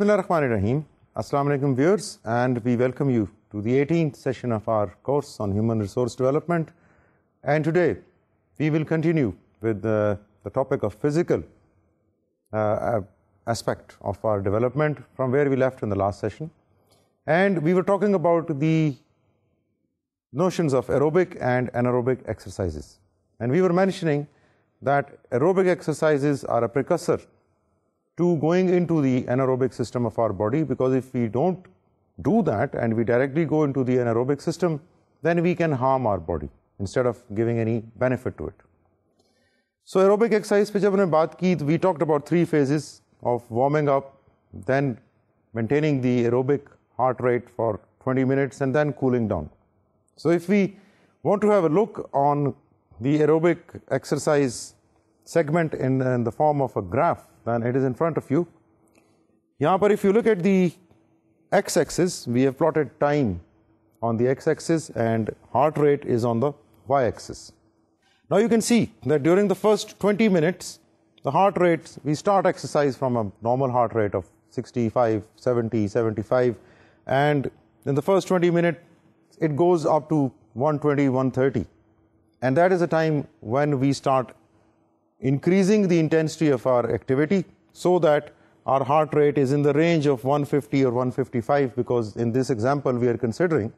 Bismillahirrahmanirrahim. Assalamu alaikum viewers, and we welcome you to the 18th session of our course on human resource development. And today we will continue with the topic of physical aspect of our development from where we left in the last session. And we were talking about the notions of aerobic and anaerobic exercises. And we were mentioning that aerobic exercises are a precursor to going into the anaerobic system of our body, because if we don't do that and we directly go into the anaerobic system, then we can harm our body instead of giving any benefit to it. So aerobic exercise pe jab hum ne baat ki, we talked about three phases of warming up, then maintaining the aerobic heart rate for 20 minutes and then cooling down. So if we want to have a look on the aerobic exercise segment in the form of a graph, then it is in front of you. Yahan par if you look at the x-axis, we have plotted time on the x-axis and heart rate is on the y-axis. Now you can see that during the first 20 minutes, the heart rate, we start exercise from a normal heart rate of 65, 70, 75, and in the first 20 minutes, it goes up to 120, 130. And that is a time when we start increasing the intensity of our activity so that our heart rate is in the range of 150 or 155, because in this example we are considering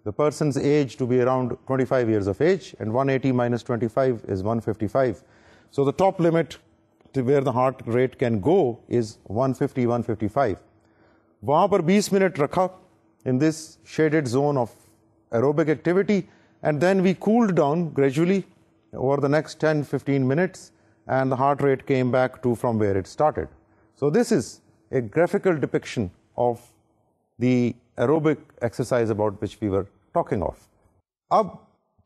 the person's age to be around 25 years of age, and 180 minus 25 is 155. So the top limit to where the heart rate can go is 150, 155. Wahan par 20 minute rakha in this shaded zone of aerobic activity, and then we cooled down gradually over the next 10-15 minutes, and the heart rate came back to from where it started. So this is a graphical depiction of the aerobic exercise about which we were talking of. Ab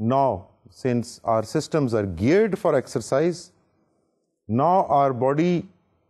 now since our systems are geared for exercise, now our body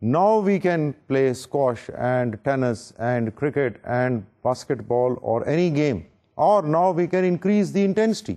Now we can play squash and tennis and cricket and basketball or any game, or now we can increase the intensity.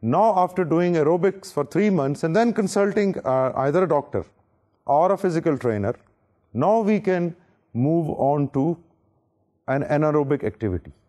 Now after doing aerobics for 3 months and then consulting either a doctor or a physical trainer, now we can move on to an anaerobic activity.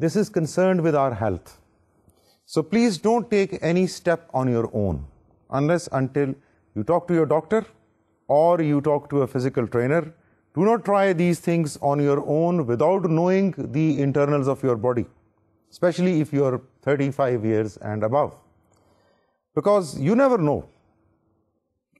this is concerned with our health. So please don't take any step on your own unless until you talk to your doctor or you talk to a physical trainer. Do not try these things on your own without knowing the internals of your body, especially if you are 35 years and above. Because you never know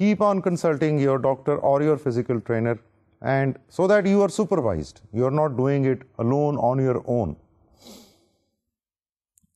keep on consulting your doctor or your physical trainer, and so that you are supervised. You are not doing it alone on your own.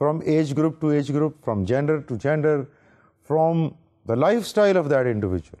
from age group to age group, from gender to gender, from the lifestyle of that individual.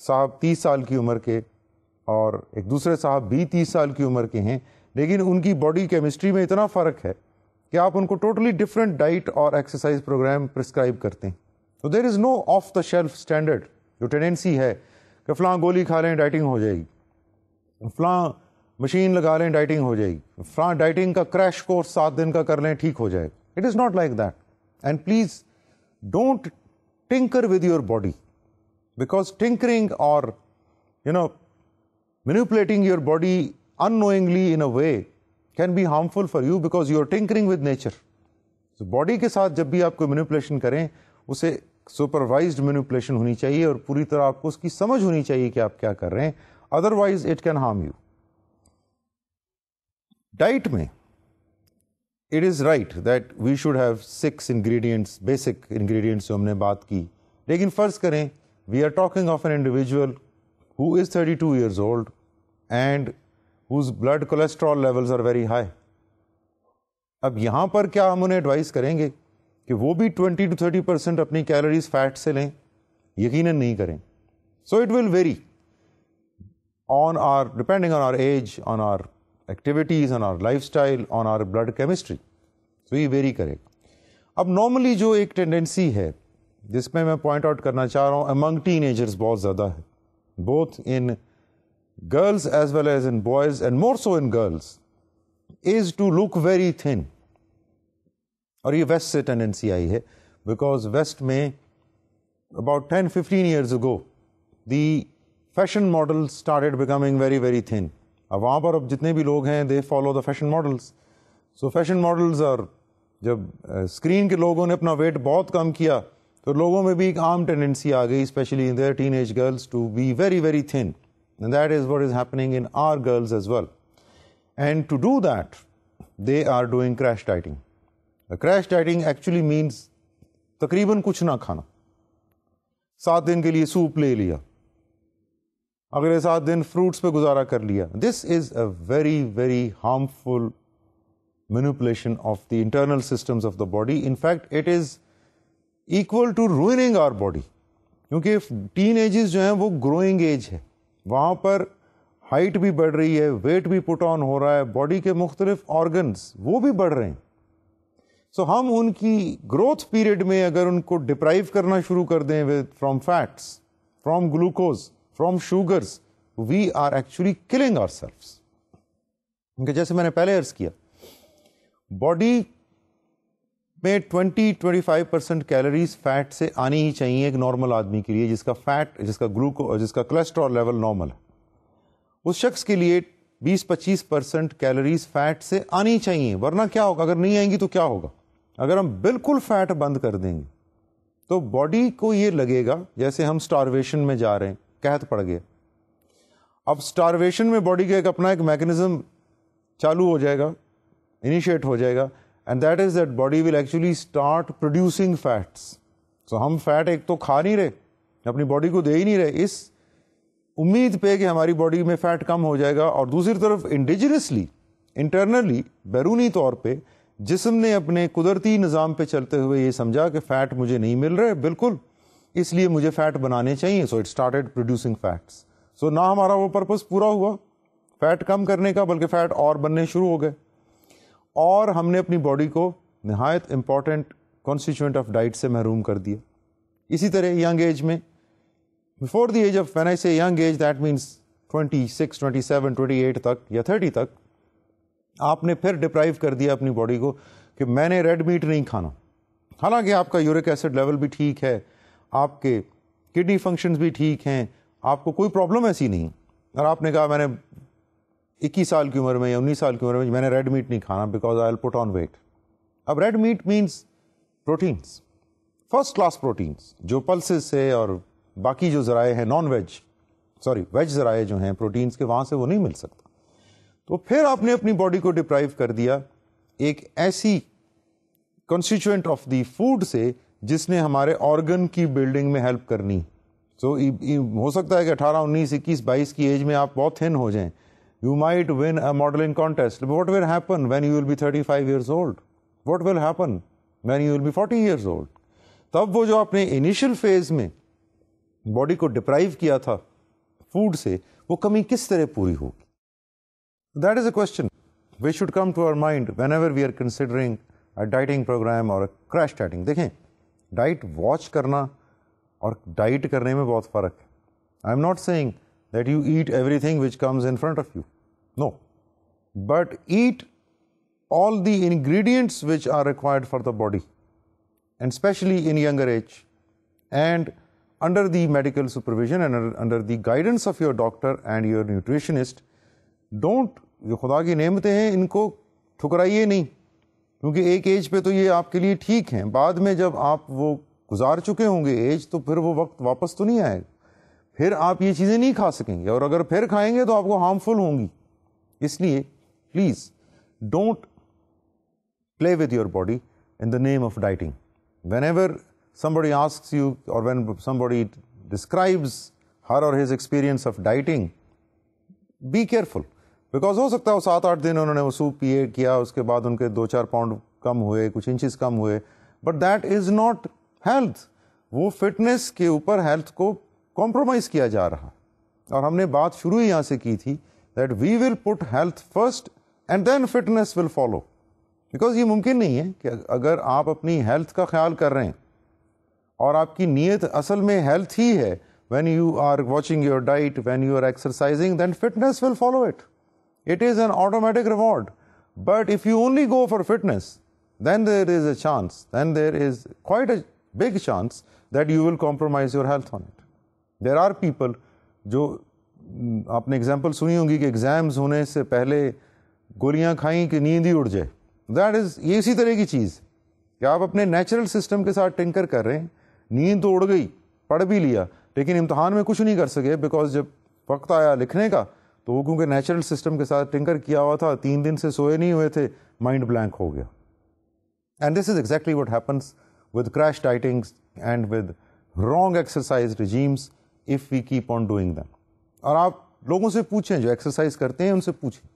صاحب 30 سال کی عمر کے اور ایک دوسرے صاحب بھی 30 سال کی عمر کے ہیں, لیکن ان کی باڈی کیمسٹری میں اتنا فرق ہے کہ آپ ان کو ٹوٹلی ڈفرینٹ ڈائٹ اور ایکسرسائز پروگرام پرسکرائب کرتے ہیں. تو there is no off the shelf standard. جو ٹینڈنسی ہے کہ فلاں گولی کھا لیں ڈائٹنگ ہو جائے گی, فلاں مشین لگا لیں ڈائٹنگ ہو جائے گی, فلاں ڈائٹنگ کا کریش کورس 7 دن کا کر لیں ٹھیک ہو جائے گا. It is not like that. And please don't tinker with your body, because tinkering اور manipulating your body unknowingly in a way can be harmful for you because you are tinkering with nature. So body کے ساتھ جب بھی آپ کو manipulation کریں اسے supervised manipulation ہونی چاہیے اور پوری طرح آپ کو اس کی سمجھ ہونی چاہیے کہ آپ کیا کر رہے ہیں, otherwise it can harm you. Diet میں it is right that we should have 6 ingredients, basic ingredients جو ہم نے بات کی, لیکن فرض کریں we are talking of an individual who is 32 years old and whose blood cholesterol levels are very high. اب یہاں پر کیا ہم انہیں ایڈوائز کریں گے کہ وہ بھی 20 to 30% اپنی کیلوریز فیٹ سے لیں؟ یقیناً نہیں کریں. So it will vary on our, depending on our age, on our activities, on our lifestyle, on our blood chemistry. So یہ vary کرے. اب نارملی جو ایک ٹینڈنسی ہے جس میں میں پوائنٹ آؤٹ کرنا چاہ رہا ہوں امنگ ٹین ایجرز بہت زیادہ ہے, both in girls as well as in boys and more so in girls, is to look very thin. اور یہ ویسٹ سے ٹینڈنسی آئی ہے بیکاز ویسٹ میں about 10-15 years ago the fashion models started becoming very very thin. اب وہاں پر اب جتنے بھی لوگ ہیں they follow the fashion models. So fashion models are, جب اسکرین کے لوگوں نے اپنا ویٹ بہت کم کیا تو لوگوں میں بھی ایک عام ٹینڈنسی آ گئی especially in their teen age girls to be very very thin, and that is what is happening in our girls as well. And to do that they are doing crash dieting. Crash dieting actually means تقریباً کچھ نہ کھانا, 7 دن کے لیے soup لے لیا, اگلے 7 دن fruits پہ گزارا کر لیا. This is a very very harmful manipulation of the internal systems of the body. In fact, it is equal to ruining our body. کیونکہ ٹین ایجز جو ہیں وہ گروئنگ ایج ہے, وہاں پر ہائٹ بھی بڑھ رہی ہے, ویٹ بھی پٹ آن ہو رہا ہے, باڈی کے مختلف آرگنز وہ بھی بڑھ رہے ہیں. سو ہم ان کی گروتھ پیریڈ میں اگر ان کو ڈپرائیو کرنا شروع کر دیں from fats, from glucose, from sugars, we are actually killing ourselves. کیونکہ جیسے میں نے پہلے عرض کیا باڈی میں 20-25% کیلوریز فیٹ سے آنی ہی چاہیے ایک نارمل آدمی کے لیے جس کا فیٹ, جس کا جس کا کولیسٹرول لیول نارمل ہے. اس شخص کے لیے 20-25% کیلوریز فیٹ سے آنی چاہیے, ورنہ کیا ہوگا اگر نہیں آئیں گی تو کیا ہوگا؟ اگر ہم بالکل فیٹ بند کر دیں گے تو باڈی کو یہ لگے گا جیسے ہم سٹارویشن میں جا رہے ہیں, قحط پڑ گیا. اب سٹارویشن میں باڈی کا اپنا ایک میکنزم چالو ہو جائے گا, انیشیٹ ہو جائے گا, and that is that body will actually start producing fats. So ہم فیٹ ایک تو کھا نہیں رہے, اپنی باڈی کو دے ہی نہیں رہے اس امید پہ کہ ہماری باڈی میں فیٹ کم ہو جائے گا, اور دوسری طرف انڈیجنسلی انٹرنلی بیرونی طور پہ جسم نے اپنے قدرتی نظام پہ چلتے ہوئے یہ سمجھا کہ فیٹ مجھے نہیں مل رہے بالکل, اس لیے مجھے فیٹ بنانے چاہیے. So it started producing fats. So نہ ہمارا وہ پرپز پورا ہوا فیٹ کم کرنے کا, بلکہ فیٹ اور بننے شروع ہو گئے, اور ہم نے اپنی باڈی کو نہایت امپورٹنٹ کانسٹیچوئنٹ آف ڈائٹ سے محروم کر دیا. اسی طرح ینگ ایج میں, before the age of, when I say young age that means 26, 27, 28 تک یا 30 تک, آپ نے پھر ڈپرائیو کر دیا اپنی باڈی کو کہ میں نے ریڈ میٹ نہیں کھانا. حالانکہ آپ کا یورک ایسڈ لیول بھی ٹھیک ہے, آپ کے کڈنی فنکشنز بھی ٹھیک ہیں, آپ کو کوئی پرابلم ایسی نہیں, اور آپ نے کہا میں نے 21 سال کی عمر میں یا 19 سال کی عمر میں نے ریڈ میٹ نہیں کھانا because I will put on weight. اب red meat means proteins, first class proteins جو پلسز سے اور باقی جو ذرائع ہیں نان ویج, ویج ذرائع جو ہیں پروٹینس کے, وہاں سے وہ نہیں مل سکتا. تو پھر آپ نے اپنی باڈی کو ڈپرائیو کر دیا ایک ایسی کنسٹیچوئنٹ آف دی فوڈ سے جس نے ہمارے آرگن کی بلڈنگ میں ہیلپ کرنی. سو ہو سکتا ہے کہ 18, 19, 21, 22 کی ایج میں آپ بہت تھن ہو جائیں. You might win a modeling contest. But what will happen when you will be 35 years old? What will happen when you will be 40 years old? تب وہ جو اپنے انیشل فیز میں باڈی کو ڈپرائیو کیا تھا فوڈ سے, وہ کمی کس طرح پوری ہوگی. That is a question which should come to our mind whenever we are considering a dieting program or a crash dieting. دیکھیں, ڈائٹ واچ کرنا اور ڈائٹ کرنے میں بہت فرق ہے. I am not saying that you eat everything which comes in front of you. No. But eat all the ingredients which are required for the body, and especially in younger age, and under the medical supervision and under the guidance of your doctor and your nutritionist. Don't, جو خدا کی نعمتیں ہیں ان کو ٹھکرائیے نہیں, کیونکہ ایک age پہ تو یہ آپ کے لیے ٹھیک ہیں, بعد میں جب آپ وہ گزار چکے ہوں گے ایج, تو پھر وہ وقت واپس تو نہیں آئے گا, پھر آپ یہ چیزیں نہیں کھا سکیں گے, اور اگر پھر کھائیں گے تو آپ کو ہارمفل ہوں گی. اس لیے please don't play with your body in the name of dieting. Whenever somebody asks you, or when somebody describes her or his experience of dieting, be careful. Because ہو سکتا ہے وہ 7-8 دن انہوں نے وہ سوپ پیے کیا, اس کے بعد ان کے 2-4 پاؤنڈ کم ہوئے, کچھ انچز کم ہوئے, but that is not health. وہ فٹنس کے اوپر ہیلتھ کو کمپرومائز کیا جا رہا. اور ہم نے بات شروع ہی یہاں سے کی تھی that we will put health first and then fitness will follow. Because یہ ممکن نہیں ہے کہ اگر آپ اپنی ہیلتھ کا خیال کر رہے ہیں اور آپ کی نیت اصل میں ہیلتھ ہی ہے, when you are watching your diet, when you are exercising, then fitness will follow it. It is an automatic reward. But if you only go for fitness, then there is a chance, then there is quite a big chance that you will compromise your health on it. There are people جو آپ نے example سنی ہوگی کہ exams ہونے سے پہلے گولیاں کھائیں کہ نیند ہی اڑ جائے. دیٹ از, یہ اسی طرح کی چیز کہ آپ اپنے نیچرل سسٹم کے ساتھ ٹنکر کر رہے ہیں, نیند تو اڑ گئی, پڑھ بھی لیا, لیکن امتحان میں کچھ نہیں کر سکے, بیکاز جب وقت آیا لکھنے کا تو وہ کیونکہ نیچرل سسٹم کے ساتھ ٹنکر کیا ہوا تھا, 3 دن سے سوئے نہیں ہوئے تھے, مائنڈ بلینک ہو گیا. And this is exactly what happens with crash dietings and with wrong exercise regimes if we keep on doing them. اور آپ لوگوں سے پوچھیں جو ایکسرسائز کرتے ہیں, ان سے پوچھیں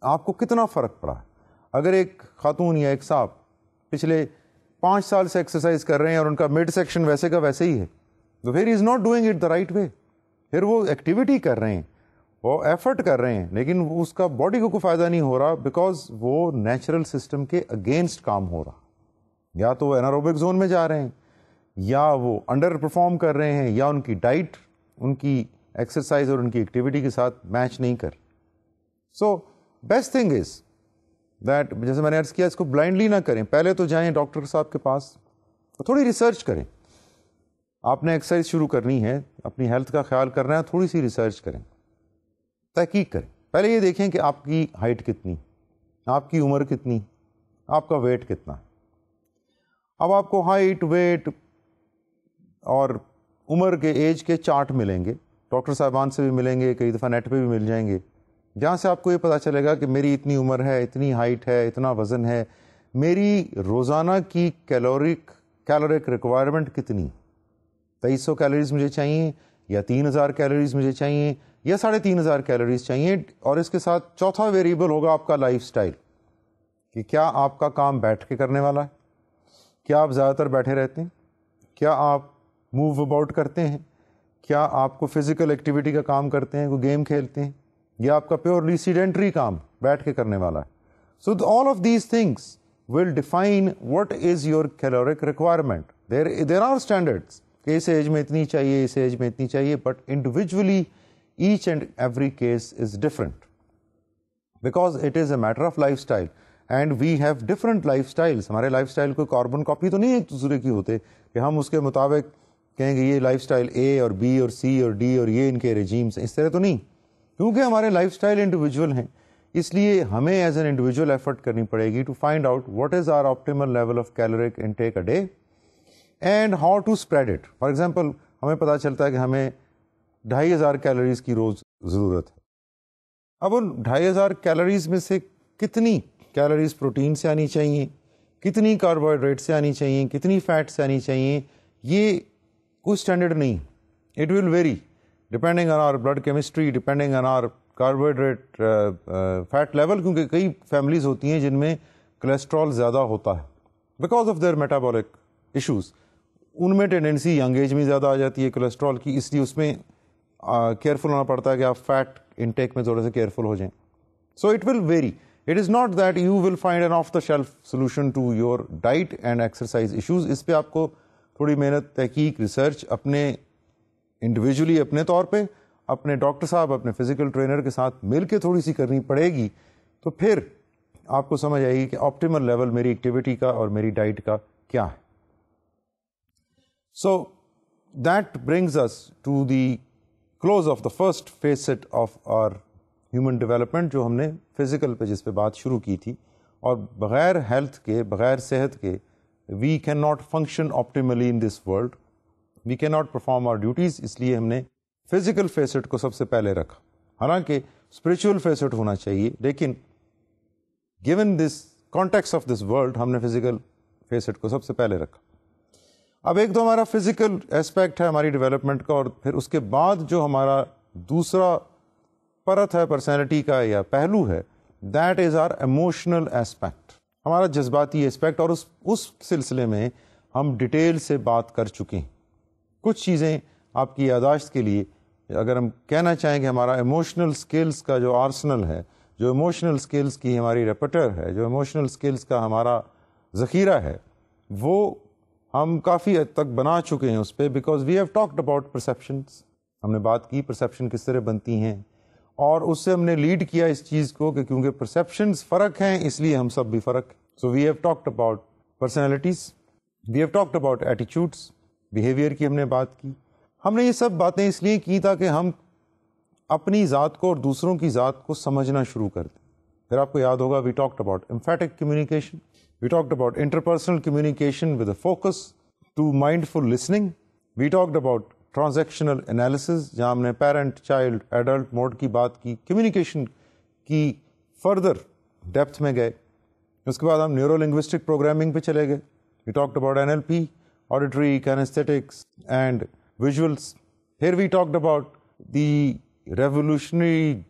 آپ کو کتنا فرق پڑا ہے. اگر ایک خاتون یا ایک صاحب پچھلے 5 سال سے ایکسرسائز کر رہے ہیں اور ان کا مڈ سیکشن ویسے کا ویسے ہی ہے, تو پھر is not doing it the right way. پھر وہ ایکٹیویٹی کر رہے ہیں, وہ ایفرٹ کر رہے ہیں, لیکن اس کا باڈی کو کوئی فائدہ نہیں ہو رہا, بیکاز وہ نیچرل سسٹم کے اگینسٹ کام ہو رہا. یا تو وہ انیروبک زون میں جا رہے ہیں, یا وہ انڈر پرفارم کر رہے ہیں, یا ان کی ڈائٹ ان کی ایکسرسائز اور ان کی ایکٹیویٹی کے ساتھ میچ نہیں کر. So best thing is that, جیسے میں نے عرض کیا, اس کو بلائنڈلی نہ کریں. پہلے تو جائیں ڈاکٹر صاحب کے پاس, تھوڑی ریسرچ کریں. آپ نے ایکسرسائز شروع کرنی ہے, اپنی ہیلتھ کا خیال کرنا ہے, تھوڑی سی ریسرچ کریں, تحقیق کریں. پہلے یہ دیکھیں کہ آپ کی ہائٹ کتنی, آپ کی عمر کتنی, آپ کا ویٹ کتنا. اب آپ کو ہائٹ, ویٹ اور عمر کے ایج کے چارٹ ملیں گے, ڈاکٹر صاحبان سے بھی ملیں گے, کئی دفعہ نیٹ پہ بھی مل جائیں گے, جہاں سے آپ کو یہ پتہ چلے گا کہ میری اتنی عمر ہے, اتنی ہائٹ ہے, اتنا وزن ہے, میری روزانہ کی کیلورک ریکوائرمنٹ کتنی, 2300 کیلوریز مجھے چاہیے, یا 3000 کیلوریز مجھے چاہیے, یا 3500 کیلوریز چاہیے. اور اس کے ساتھ چوتھا ویریبل ہوگا آپ کا لائف سٹائل, کہ کیا آپ کا کام بیٹھ کے کرنے والا ہے, کیا آپ زیادہ تر بیٹھے رہتے ہیں, کیا آپ موو اباؤٹ کرتے ہیں, کیا آپ کو فزیکل ایکٹیویٹی کا کام کرتے ہیں, کوئی گیم کھیلتے ہیں, یا آپ کا پیورلی سیڈینٹری کام بیٹھ کے کرنے والا ہے. So all of these things will define what is your caloric requirement. There are standards کہ اس ایج میں اتنی چاہیے, اس ایج میں اتنی چاہیے, but individually each and every case is different, because it is a matter of life style, and we have different life styles. ہمارے life style کو کاربن کاپی تو نہیں ایک دوسرے کی ہوتے کہ ہم اس کے مطابق کہیں گے یہ لائف اسٹائل اے اور بی اور سی اور ڈی اور یہ ان کے ریجیمس, اس طرح تو نہیں. کیونکہ ہمارے لائف اسٹائل انڈیویجول ہیں, اس لیے ہمیں ایز این انڈیویجول ایفرٹ کرنی پڑے گی to find out what is our optimal level of caloric intake a day and how to spread it. For example, ہمیں پتہ چلتا ہے کہ ہمیں 2500 کیلوریز کی روز ضرورت ہے. اب ان 2500 کیلوریز میں سے کتنی کیلوریز پروٹین سے آنی چاہیے, کتنی کاربوہائیڈریٹ سے آنی چاہیے, کتنی فیٹ سے آنی چاہیے, یہ کوئی اسٹینڈرڈ نہیں. It will vary depending on our blood chemistry, depending on our carbohydrate fat level, کیونکہ کئی فیملیز ہوتی ہیں جن میں کولیسٹرول زیادہ ہوتا ہے because of their metabolic issues. ان میں ٹینڈنسی ینگ ایج میں زیادہ آ جاتی ہے کولیسٹرول کی, اس لیے اس میں کیئرفل ہونا پڑتا ہے کہ آپ فیٹ انٹیک میں تھوڑے سے کیئرفل ہو جائیں. So it will vary. It is not that you will find an off the shelf solution to your diet and exercise issues. اس پہ آپ کو تھوڑی محنت, تحقیق, ریسرچ اپنے انڈیویجولی اپنے طور پہ اپنے ڈاکٹر صاحب, اپنے فزیکل ٹرینر کے ساتھ مل کے تھوڑی سی کرنی پڑے گی, تو پھر آپ کو سمجھ آئے گی کہ آپٹیمل لیول میری ایکٹیویٹی کا اور میری ڈائٹ کا کیا ہے. So that brings us to the close of the first facet of our human development, جو ہم نے فزیکل پہ جس پہ بات شروع کی تھی. اور بغیر ہیلتھ کے, بغیر صحت کے, we can not function optimally in this world, we can not perform our duties. اس لیے ہم نے فزیکل فیسٹ کو سب سے پہلے رکھا, حالانکہ اسپرچل فیسٹ ہونا چاہیے, لیکن given this context of this world ہم نے فزیکل فیسٹ کو سب سے پہلے رکھا. اب ایک تو ہمارا فزیکل ایسپیکٹ ہے ہماری ڈیولپمنٹ کا, اور پھر اس کے بعد جو ہمارا دوسرا پرت ہے پرسنالٹی کا یا پہلو ہے, that is our emotional aspect, ہمارا جذباتی ایسپیکٹ. اور اس سلسلے میں ہم ڈیٹیل سے بات کر چکے ہیں. کچھ چیزیں آپ کی یادداشت کے لیے, اگر ہم کہنا چاہیں کہ ہمارا ایموشنل سکلز کا جو آرسنل ہے, جو ایموشنل سکلز کی ہماری ریپرٹر ہے, جو ایموشنل سکلز کا ہمارا ذخیرہ ہے, وہ ہم کافی حد تک بنا چکے ہیں اس پہ, because we have talked about perceptions. ہم نے بات کی پرسیپشن کس طرح بنتی ہیں, اور اس سے ہم نے لیڈ کیا اس چیز کو کہ کیونکہ پرسیپشنز فرق ہیں اس لیے ہم سب بھی فرق. So we have talked about personalities, we have talked about attitudes, behaviour کی ہم نے بات کی. ہم نے یہ سب باتیں اس لیے کی تاکہ ہم اپنی ذات کو اور دوسروں کی ذات کو سمجھنا شروع کر دیں. پھر آپ کو یاد ہوگا we talked about empathic communication, we talked about interpersonal communication with a focus to mindful listening, we talked about transactional analysis, جہاں ہم نے پیرنٹ, چائلڈ, ایڈلٹ موڈ کی بات کی, کمیونیکیشن کی فردر ڈیپتھ میں گئے. اس کے بعد ہم نیورو لنگوسٹک پروگرامنگ پہ چلے گئے. We talked about NLP, auditory, kinesthetics and visuals. پھر we talked about the revolutionary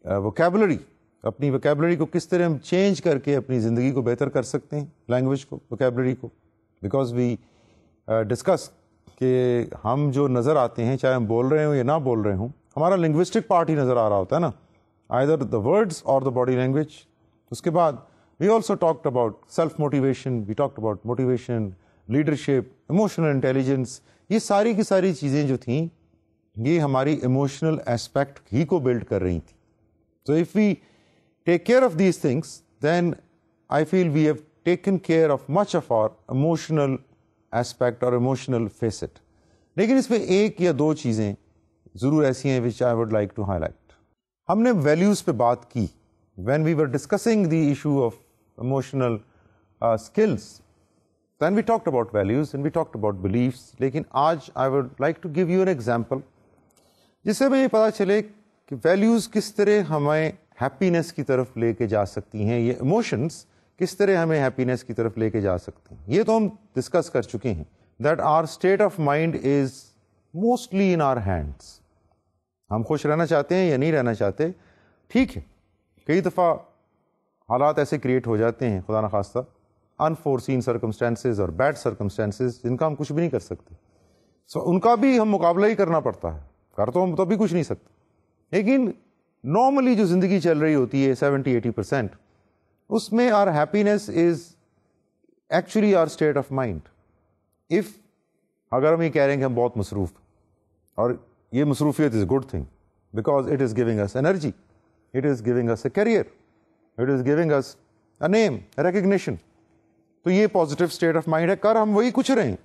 vocabulary, اپنی ووکیبلری کو کس طرح ہم چینج کر کے اپنی زندگی کو بہتر کر سکتے ہیں, لینگویج کو, ووکیبلری کو. بیکاز وی ڈسکس کہ ہم جو نظر آتے ہیں, چاہے ہم بول رہے ہوں یا نہ بول رہے ہوں, ہمارا لنگوسٹک پارٹ ہی نظر آ رہا ہوتا ہے نا, آئدر دا ورڈس اور دا باڈی لینگویج. اس کے بعد we also talked about self motivation, we talked about motivation, leadership, emotional intelligence. یہ ساری کی ساری چیزیں جو تھیں یہ ہماری ایموشنل ایسپیکٹ ہی کو بلڈ کر رہی تھیں. So if we take care of these things then I feel we have taken care of much of our emotional aspect اور ایموشنل فیسٹ. لیکن اس میں ایک یا دو چیزیں ضرور ایسی ہیں which I would like to highlight. ہم نے ویلیوز پہ بات کی when we were discussing the issue of emotional skills. Then we talked about values and we talked about beliefs. لیکن آج I would like to give you an example جس سے ہمیں یہ پتا چلے کہ ویلیوز کس طرح ہمیں ہیپینس کی طرف لے کے جا سکتی ہیں, یہ ایموشنس کس طرح ہمیں ہیپینس کی طرف لے کے جا سکتے ہیں. یہ تو ہم ڈسکس کر چکے ہیں that our state of mind is mostly in our hands. ہم خوش رہنا چاہتے ہیں یا نہیں رہنا چاہتے, ٹھیک ہے, کئی دفعہ حالات ایسے کریٹ ہو جاتے ہیں خدا نخواستہ, انفورسین سرکمسٹانسز اور بیڈ سرکمسٹانسز جن کا ہم کچھ بھی نہیں کر سکتے. سو ان کا بھی ہم مقابلہ ہی کرنا پڑتا ہے, کر تو ہم تب بھی کچھ نہیں سکتے. لیکن نارملی جو زندگی چل رہی ہوتی ہے 70-80%, اس میں our happiness is actually our state of mind. If اگر ہم یہ کہہ رہے ہیں کہ ہم بہت مصروف ہیں, اور یہ مصروفیت is good thing because it is giving us energy, it is giving us a career, it is giving us a name, recognition, تو یہ پازیٹیو اسٹیٹ آف مائنڈ ہے, کر ہم وہی کچھ رہے ہیں.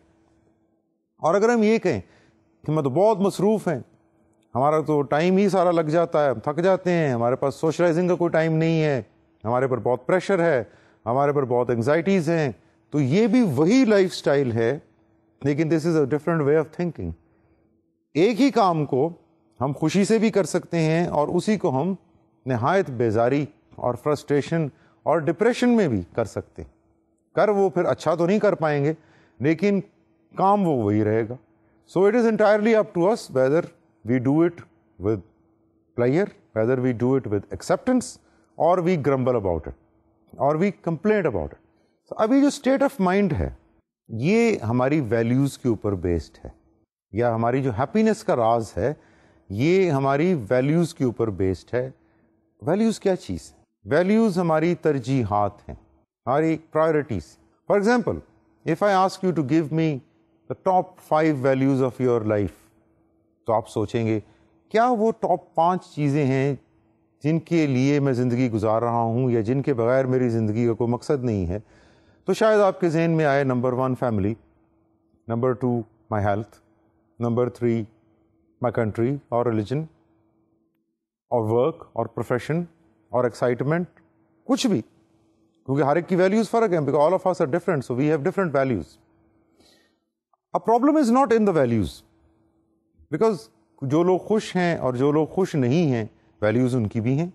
اور اگر ہم یہ کہیں کہ ہم تو بہت مصروف ہیں, ہمارا تو ٹائم ہی سارا لگ جاتا ہے, ہم تھک جاتے ہیں, ہمارے پاس سوشلائزنگ کا کوئی ٹائم نہیں ہے, ہمارے پر بہت پریشر ہے, ہمارے پر بہت انگزائٹیز ہیں, تو یہ بھی وہی لائف سٹائل ہے, لیکن this is a different way of thinking. ایک ہی کام کو ہم خوشی سے بھی کر سکتے ہیں اور اسی کو ہم نہایت بیزاری اور فرسٹریشن اور ڈپریشن میں بھی کر سکتے ہیں. کر وہ پھر اچھا تو نہیں کر پائیں گے, لیکن کام وہ وہی رہے گا. So it is entirely up to us whether we do it with pleasure, whether we do it with acceptance, اور وی گرمبل اباؤٹ اٹ, اور وی کمپلین اباؤٹ اٹ. ابھی جو اسٹیٹ آف مائنڈ ہے یہ ہماری ویلیوز کے اوپر بیسڈ ہے، یا ہماری جو ہیپینس کا راز ہے یہ ہماری ویلیوز کے اوپر بیسڈ ہے. ویلیوز کیا چیز ہے؟ ویلیوز ہماری ترجیحات ہیں، ہماری priorities. For example if I ask you to give me the top 5 values of your life, تو آپ سوچیں گے کیا وہ ٹاپ 5 چیزیں ہیں جن کے لیے میں زندگی گزار رہا ہوں یا جن کے بغیر میری زندگی کا کوئی مقصد نہیں ہے. تو شاید آپ کے ذہن میں آئے number 1 family, number 2 my health, number 3 my country اور ریلیجن اور ورک اور پروفیشن اور ایکسائٹمنٹ، کچھ بھی، کیونکہ ہر ایک کی ویلیوز فرق ہیں. Because all of us are different, so we have different values. A problem is not in the values, because جو لوگ خوش ہیں اور جو لوگ خوش نہیں ہیں ویلیوز ان کی بھی ہیں.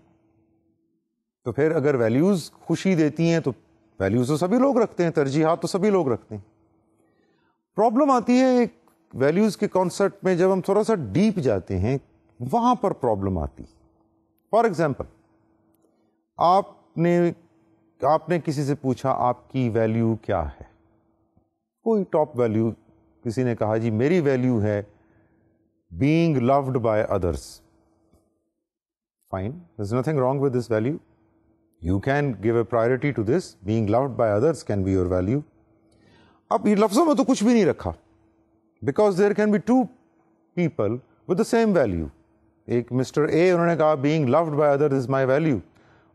تو پھر اگر ویلیوز خوشی دیتی ہیں تو ویلیوز تو سبھی لوگ رکھتے ہیں، ترجیحات تو سبھی لوگ رکھتے ہیں. پرابلم آتی ہے ایک ویلیوز کے کانسیپٹ میں، جب ہم تھوڑا سا ڈیپ جاتے ہیں وہاں پر پرابلم آتی. فار ایگزامپل آپ نے کسی سے پوچھا آپ کی ویلیو کیا ہے، کوئی ٹاپ ویلیو، کسی نے کہا جی میری ویلیو ہے being loved by others. Fine, there is nothing wrong with this value. You can give a priority to this. Being loved by others can be your value. اب یہ لفظوں میں تو کچھ بھی نہیں رکھا، because there can be 2 people with the same value. ایک مسٹر اے انہوں نے کہا being loved by others is my value,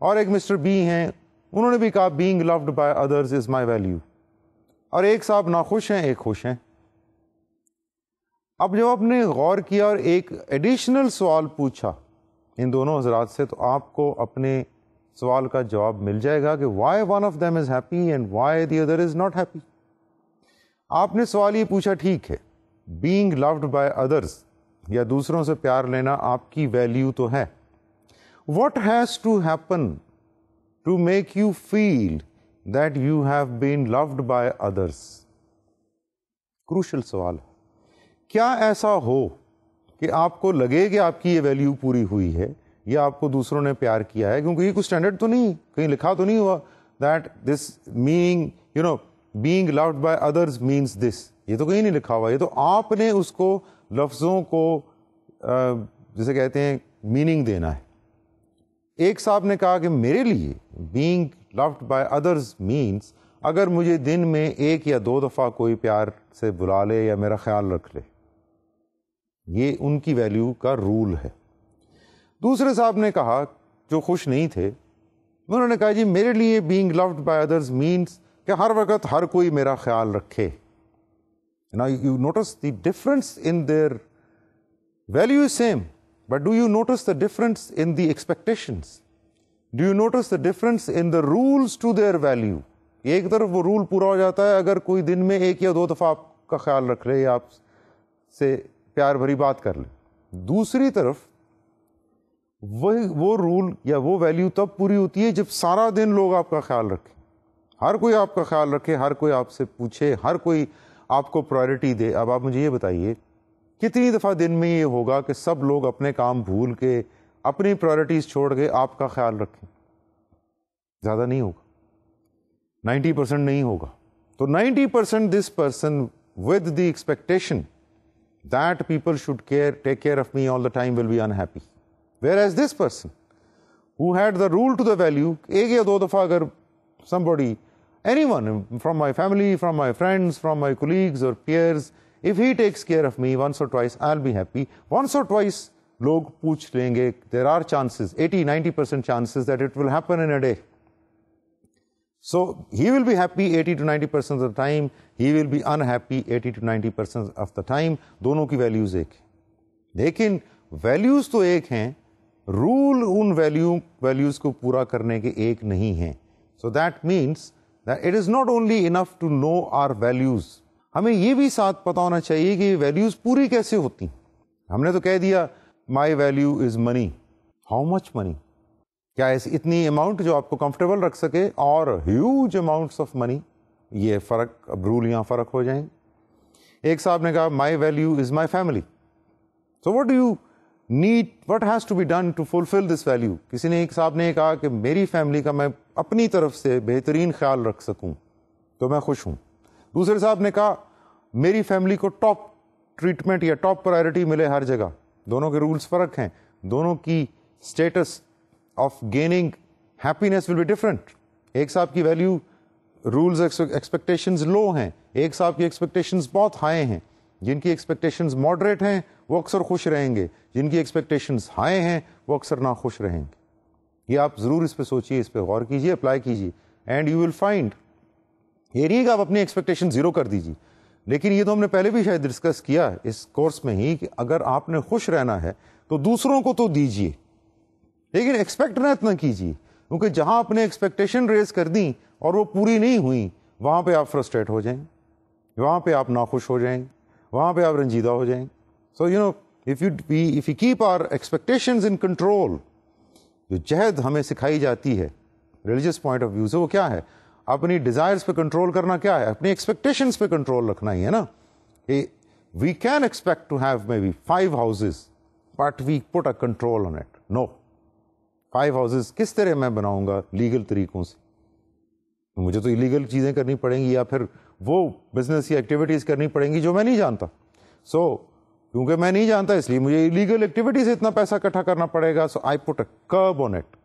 اور ایک مسٹر بی ہیں انہوں نے بھی کہا being loved by others is my value. اور ایک صاحب ناخوش ہیں، ایک خوش ہیں. اب جب آپ نے غور کیا اور ایک ایڈیشنل سوال پوچھا ان دونوں حضرات سے، تو آپ کو اپنے سوال کا جواب مل جائے گا کہ why one of them is happy and why the other is not happy. آپ نے سوال یہ پوچھا، ٹھیک ہے بینگ لوڈ بائی ادرس یا دوسروں سے پیار لینا آپ کی ویلیو تو ہے. What has to happen to make you feel that you have been loved by others? Crucial سوال. کیا ایسا ہو کہ آپ کو لگے کہ آپ کی یہ ویلیو پوری ہوئی ہے یا آپ کو دوسروں نے پیار کیا ہے؟ کیونکہ یہ کوئی اسٹینڈرڈ تو نہیں، کہیں لکھا تو نہیں ہوا that this meaning being loved by others means this. یہ تو کہیں نہیں لکھا ہوا، یہ تو آپ نے اس کو لفظوں کو جسے کہتے ہیں میننگ دینا ہے. ایک صاحب نے کہا کہ میرے لیے being loved by others means اگر مجھے دن میں 1 یا 2 دفعہ کوئی پیار سے بلا لے یا میرا خیال رکھ لے. یہ ان کی ویلیو کا رول ہے. دوسرے صاحب نے کہا جو خوش نہیں تھے، انہوں نے کہا جی میرے لیے being loved by others means کہ ہر وقت ہر کوئی میرا خیال رکھے. Now you notice the difference in their value is same. But do you notice the difference in the expectations? Do you notice the difference in the rules to their value? ایک طرف وہ role پورا ہو جاتا ہے اگر کوئی دن میں 1 یا 2 دفعہ آپ کا خیال رکھ لے یا آپ سے پیار بھری بات کر لے. دوسری طرف وہ رول یا وہ ویلیو تب پوری ہوتی ہے جب سارا دن لوگ آپ کا خیال رکھیں، ہر کوئی آپ کا خیال رکھے، ہر کوئی آپ سے پوچھے، ہر کوئی آپ کو پرائرٹی دے. اب آپ مجھے یہ بتائیے کتنی دفعہ دن میں یہ ہوگا کہ سب لوگ اپنے کام بھول کے اپنی پرائرٹیز چھوڑ کے آپ کا خیال رکھیں؟ زیادہ نہیں ہوگا، 90% نہیں ہوگا. تو 90% this person with the expectation that people should take care of me all the time will be unhappy. Whereas this person who had the role to the value, 1 یا 2 دفعہ اگر somebody, anyone from my family, from my friends, from my colleagues or peers, if he takes care of me once or twice, I'll be happy. Once or twice لوگ پوچھ لیں گے. There are chances, 80-90% chances that it will happen in a day. So he will be happy 80-90% of the time, he will be unhappy 80-90% of the time. دونوں کی values ایک ہیں، لیکن values تو ایک ہیں، رول ان ویلیوز کو پورا کرنے کے ایک نہیں ہیں. So that means that it is not only enough to know our values. ہمیں یہ بھی ساتھ پتا ہونا چاہیے کہ ویلیوز پوری کیسے ہوتی. ہم نے تو کہہ دیا مائی value is money. How much منی؟ کیا اتنی اماؤنٹ جو آپ کو کمفرٹیبل رکھ سکے اور ہیوج اماؤنٹس آف منی؟ یہ فرق، اب رول یہاں فرق ہو جائیں. ایک صاحب نے کہا my value is my family. So what do you need, what has to be done to fulfil this value? کسی نے، ایک صاحب نے کہا کہ میری فیملی کا میں اپنی طرف سے بہترین خیال رکھ سکوں تو میں خوش ہوں. دوسرے صاحب نے کہا میری فیملی کو ٹاپ ٹریٹمنٹ یا ٹاپ پرائرٹی ملے ہر جگہ. دونوں کے رولز فرق ہیں, دونوں کی states of gaining happiness will be different. ایک صاحب کی ویلیو رولز ایکسپیکٹیشنز لو ہیں, ایک صاحب کی ایکسپیکٹیشنز بہت ہائی ہیں. جن کی ایکسپیکٹیشنز ماڈریٹ ہیں وہ اکثر خوش رہیں گے, جن کی ایکسپیکٹیشنز ہائی ہیں وہ اکثر ناخوش رہیں گے. یہ آپ ضرور اس پہ سوچیے, اس پہ غور کیجیے, اپلائی کیجیے, اینڈ یو ول فائنڈ. یہ نہیں کہ آپ اپنی ایکسپیکٹیشن زیرو کر دیجیے, لیکن یہ تو ہم نے پہلے بھی شاید ڈسکس کیا اس کورس میں ہی کہ اگر آپ نے خوش رہنا ہے تو دوسروں کو تو دیجیے, لیکن ایکسپیکٹ نہ کیجیے, کیونکہ جہاں آپ نے ایکسپیکٹیشن ریز کر دیں اور وہ پوری نہیں ہوئی, وہاں پہ آپ فرسٹریٹ ہو جائیں, وہاں پہ آپ ناخوش ہو جائیں, وہاں پہ آپ رنجیدہ ہو جائیں. سو if you keep our expectations in control, جو جہد ہمیں سکھائی جاتی ہے ریلیجیس پوائنٹ آف ویو سے, وہ کیا ہے؟ اپنی ڈیزائرز پہ کنٹرول کرنا کیا ہے؟ اپنی ایکسپیکٹیشنز پہ کنٹرول رکھنا ہی ہے نا. We can expect to have may be 5 houses but we put a control on it. No, 5 houses کس طرح میں بناؤں گا لیگل طریقوں سے؟ مجھے تو ایلیگل چیزیں کرنی پڑیں گی یا پھر وہ بزنس یا ایکٹیویٹیز کرنی پڑیں گی جو میں نہیں جانتا. سو کیونکہ میں نہیں جانتا اس لیے مجھے ایلیگل ایکٹیویٹی سے اتنا پیسہ اکٹھا کرنا پڑے گا. So I put a curb on it,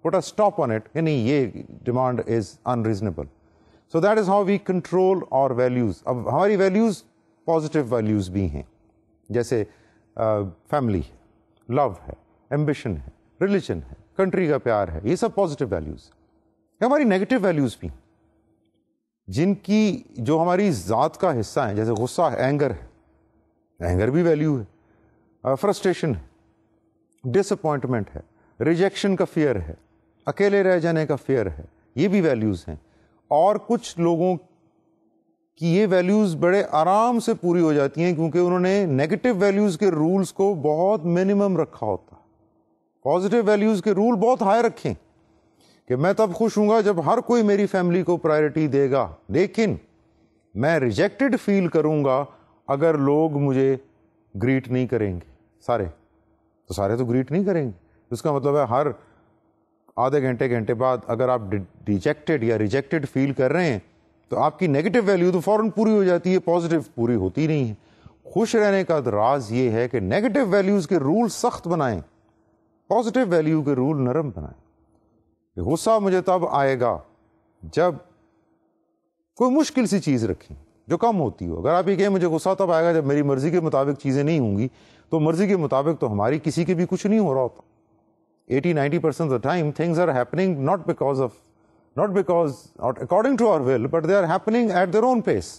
put a stop on it, یعنی یہ demand is unreasonable. So that is how we control our values. اب ہماری ویلیوز پازیٹیو ویلیوز بھی ہیں, جیسے فیملی ہے, لو ہے, ایمبیشن ہے, ریلیجن ہے, کنٹری کا پیار ہے, یہ سب پازیٹیو ویلیوز. ہماری نیگیٹو ویلیوز بھی ہیں جن کی جو ہماری ذات کا حصہ ہیں, جیسے غصہ ہے, اینگر ہے, اینگر بھی ویلیو ہے, فرسٹریشن ہے, ڈس اپوائنٹمنٹ ہے, ریجیکشن کا فیئر ہے, اکیلے رہ جانے کا فیئر ہے, یہ بھی ویلیوز ہیں. اور کچھ لوگوں کی یہ ویلیوز بڑے آرام سے پوری ہو جاتی ہیں کیونکہ انہوں نے نیگیٹو ویلیوز کے رولز کو بہت منیمم رکھا ہوتا. پازیٹیو ویلیوز کے رول بہت ہائی رکھیں کہ میں تب خوش ہوں گا جب ہر کوئی میری فیملی کو پرائرٹی دے گا, لیکن میں ریجیکٹڈ فیل کروں گا اگر لوگ مجھے گریٹ نہیں کریں گے. سارے تو گریٹ نہیں کریں گے. اس کا مطلب ہے ہر آدھے گھنٹے بعد اگر آپ ڈیجیکٹڈ یا ریجیکٹڈ فیل کر رہے ہیں تو آپ کی نیگیٹو ویلیو تو فوراً پوری ہو جاتی ہے, پازیٹیو پوری ہوتی نہیں ہے. خوش رہنے کا راز یہ ہے کہ نیگیٹو ویلیوز کے رول سخت بنائیں, پازیٹیو ویلیو کے رول نرم بنائیں. غصہ مجھے تب آئے گا جب کوئی مشکل سی چیز رکھیں جو کم ہوتی ہو. اگر آپ یہ کہیں مجھے غصہ تب آئے گا جب میری مرضی کے مطابق چیزیں نہیں ہوں گی, تو مرضی کے مطابق تو ہماری کسی کے بھی کچھ نہیں ہو رہا ہوتا. 80-90% of the time things are happening not because according to our will, but they are happening at their own pace.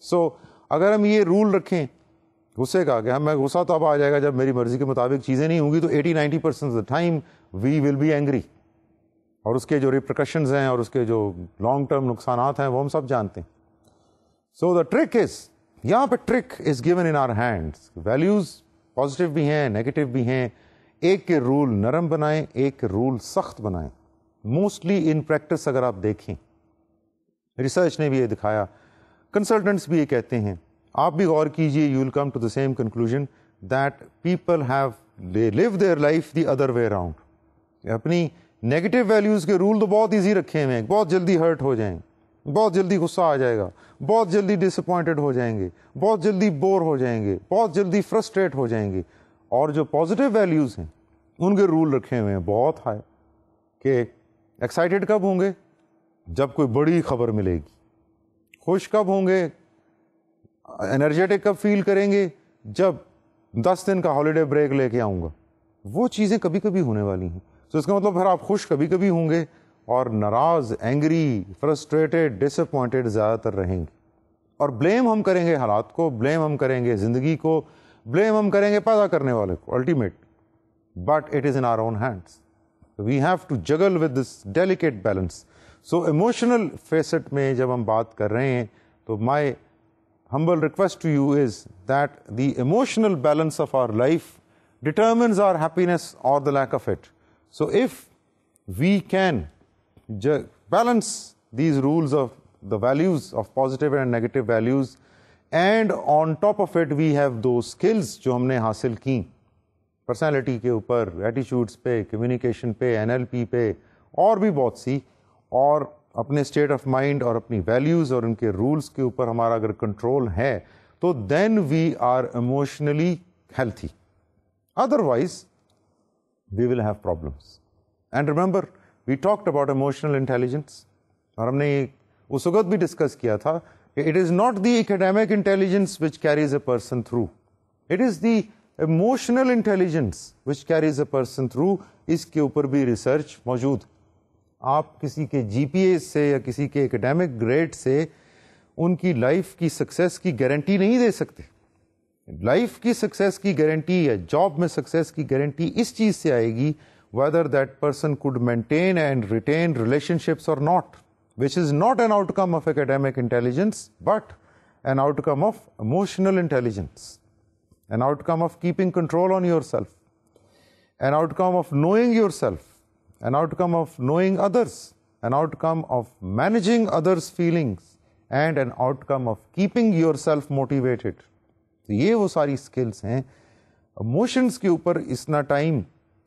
So اگر ہم یہ رول رکھیں غصے کا کہ ہمیں غصہ تو اب آ جائے گا جب میری مرضی کے مطابق چیزیں نہیں ہوں گی, تو 80-90% of the time we will be angry. اور اس کے جو ریپریکشنز ہیں اور اس کے جو لانگ ٹرم نقصانات ہیں وہ ہم سب جانتے ہیں. So the trick is, یہاں پہ trick is given in our hands. Values positive بھی ہیں, نیگیٹو بھی ہیں. ایک کے رول نرم بنائیں, ایک کے رول سخت بنائیں. موسٹلی ان پریکٹس اگر آپ دیکھیں, ریسرچ نے بھی یہ دکھایا, کنسلٹنٹس بھی یہ کہتے ہیں, آپ بھی غور کیجئے, you will come to the same conclusion that people have they live their life the other way around. اپنی نیگیٹو ویلیوز کے رول تو بہت ایزی رکھے ہوئے ہیں, بہت جلدی ہرٹ ہو جائیں, بہت جلدی غصہ آ جائے گا, بہت جلدی ڈس اپوائنٹڈ ہو جائیں گے, بہت جلدی بور ہو جائیں گے, بہت جلدی فرسٹریٹ ہو جائیں گے. اور جو پازیٹیو ویلیوز ہیں ان کے رول رکھے ہوئے ہیں بہت ہائی, کہ ایکسائٹیڈ کب ہوں گے جب کوئی بڑی خبر ملے گی, خوش کب ہوں گے, انرجیٹک کب فیل کریں گے جب 10 دن کا ہالیڈے بریک لے کے آؤں گا. وہ چیزیں کبھی کبھی ہونے والی ہیں. تو اس کا مطلب پھر آپ خوش کبھی کبھی ہوں گے اور ناراض, اینگری, فرسٹریٹڈ, ڈس اپوائنٹڈ زیادہ تر رہیں گے. اور بلیم ہم کریں گے حالات کو, بلیم ہم کریں گے زندگی کو, بلیم ہم کریں گے پیدا کرنے والے کو ultimate, but it is in our own hands. We have to juggle with this delicate balance. So emotional facet میں جب ہم بات کر رہے ہیں تو مائی humble request to you is that the emotional balance of our life determines our happiness or the lack of it. So if we can balance these rules of the values of positive and negative values, and on top of it we have those skills جو ہم نے حاصل کی personality کے اوپر, attitudes پہ, communication پہ, NLP پہ, اور بھی بہت سی, اور اپنے اسٹیٹ آف مائنڈ اور اپنی ویلیوز اور ان کے رولس کے اوپر ہمارا اگر کنٹرول ہے تو then we are emotionally healthy. Otherwise we will have problems. And remember we talked about emotional intelligence, اور ہم نے اس وقت بھی ڈسکس کیا تھا کہ it is not the academic intelligence which carries a person through, it is the emotional intelligence which carries a person through. اس کے اوپر بھی ریسرچ موجود. آپ کسی کے جی پی اے سے یا کسی کے ایکیڈیمک گریڈ سے ان کی لائف کی سکسیس کی گارنٹی نہیں دے سکتے. لائف کی سکسیس کی گارنٹی یا جاب میں سکسیس کی گارنٹی اس چیز سے آئے گی whether that person could maintain and retain relationships or not, which is not an outcome of academic intelligence, but an outcome of emotional intelligence, an outcome of keeping control on yourself, an outcome of knowing yourself, an outcome of knowing others, an outcome of managing others' feelings, and an outcome of keeping yourself motivated. تو یہ وہ ساری skills ہیں. Emotions کے اوپر اتنا time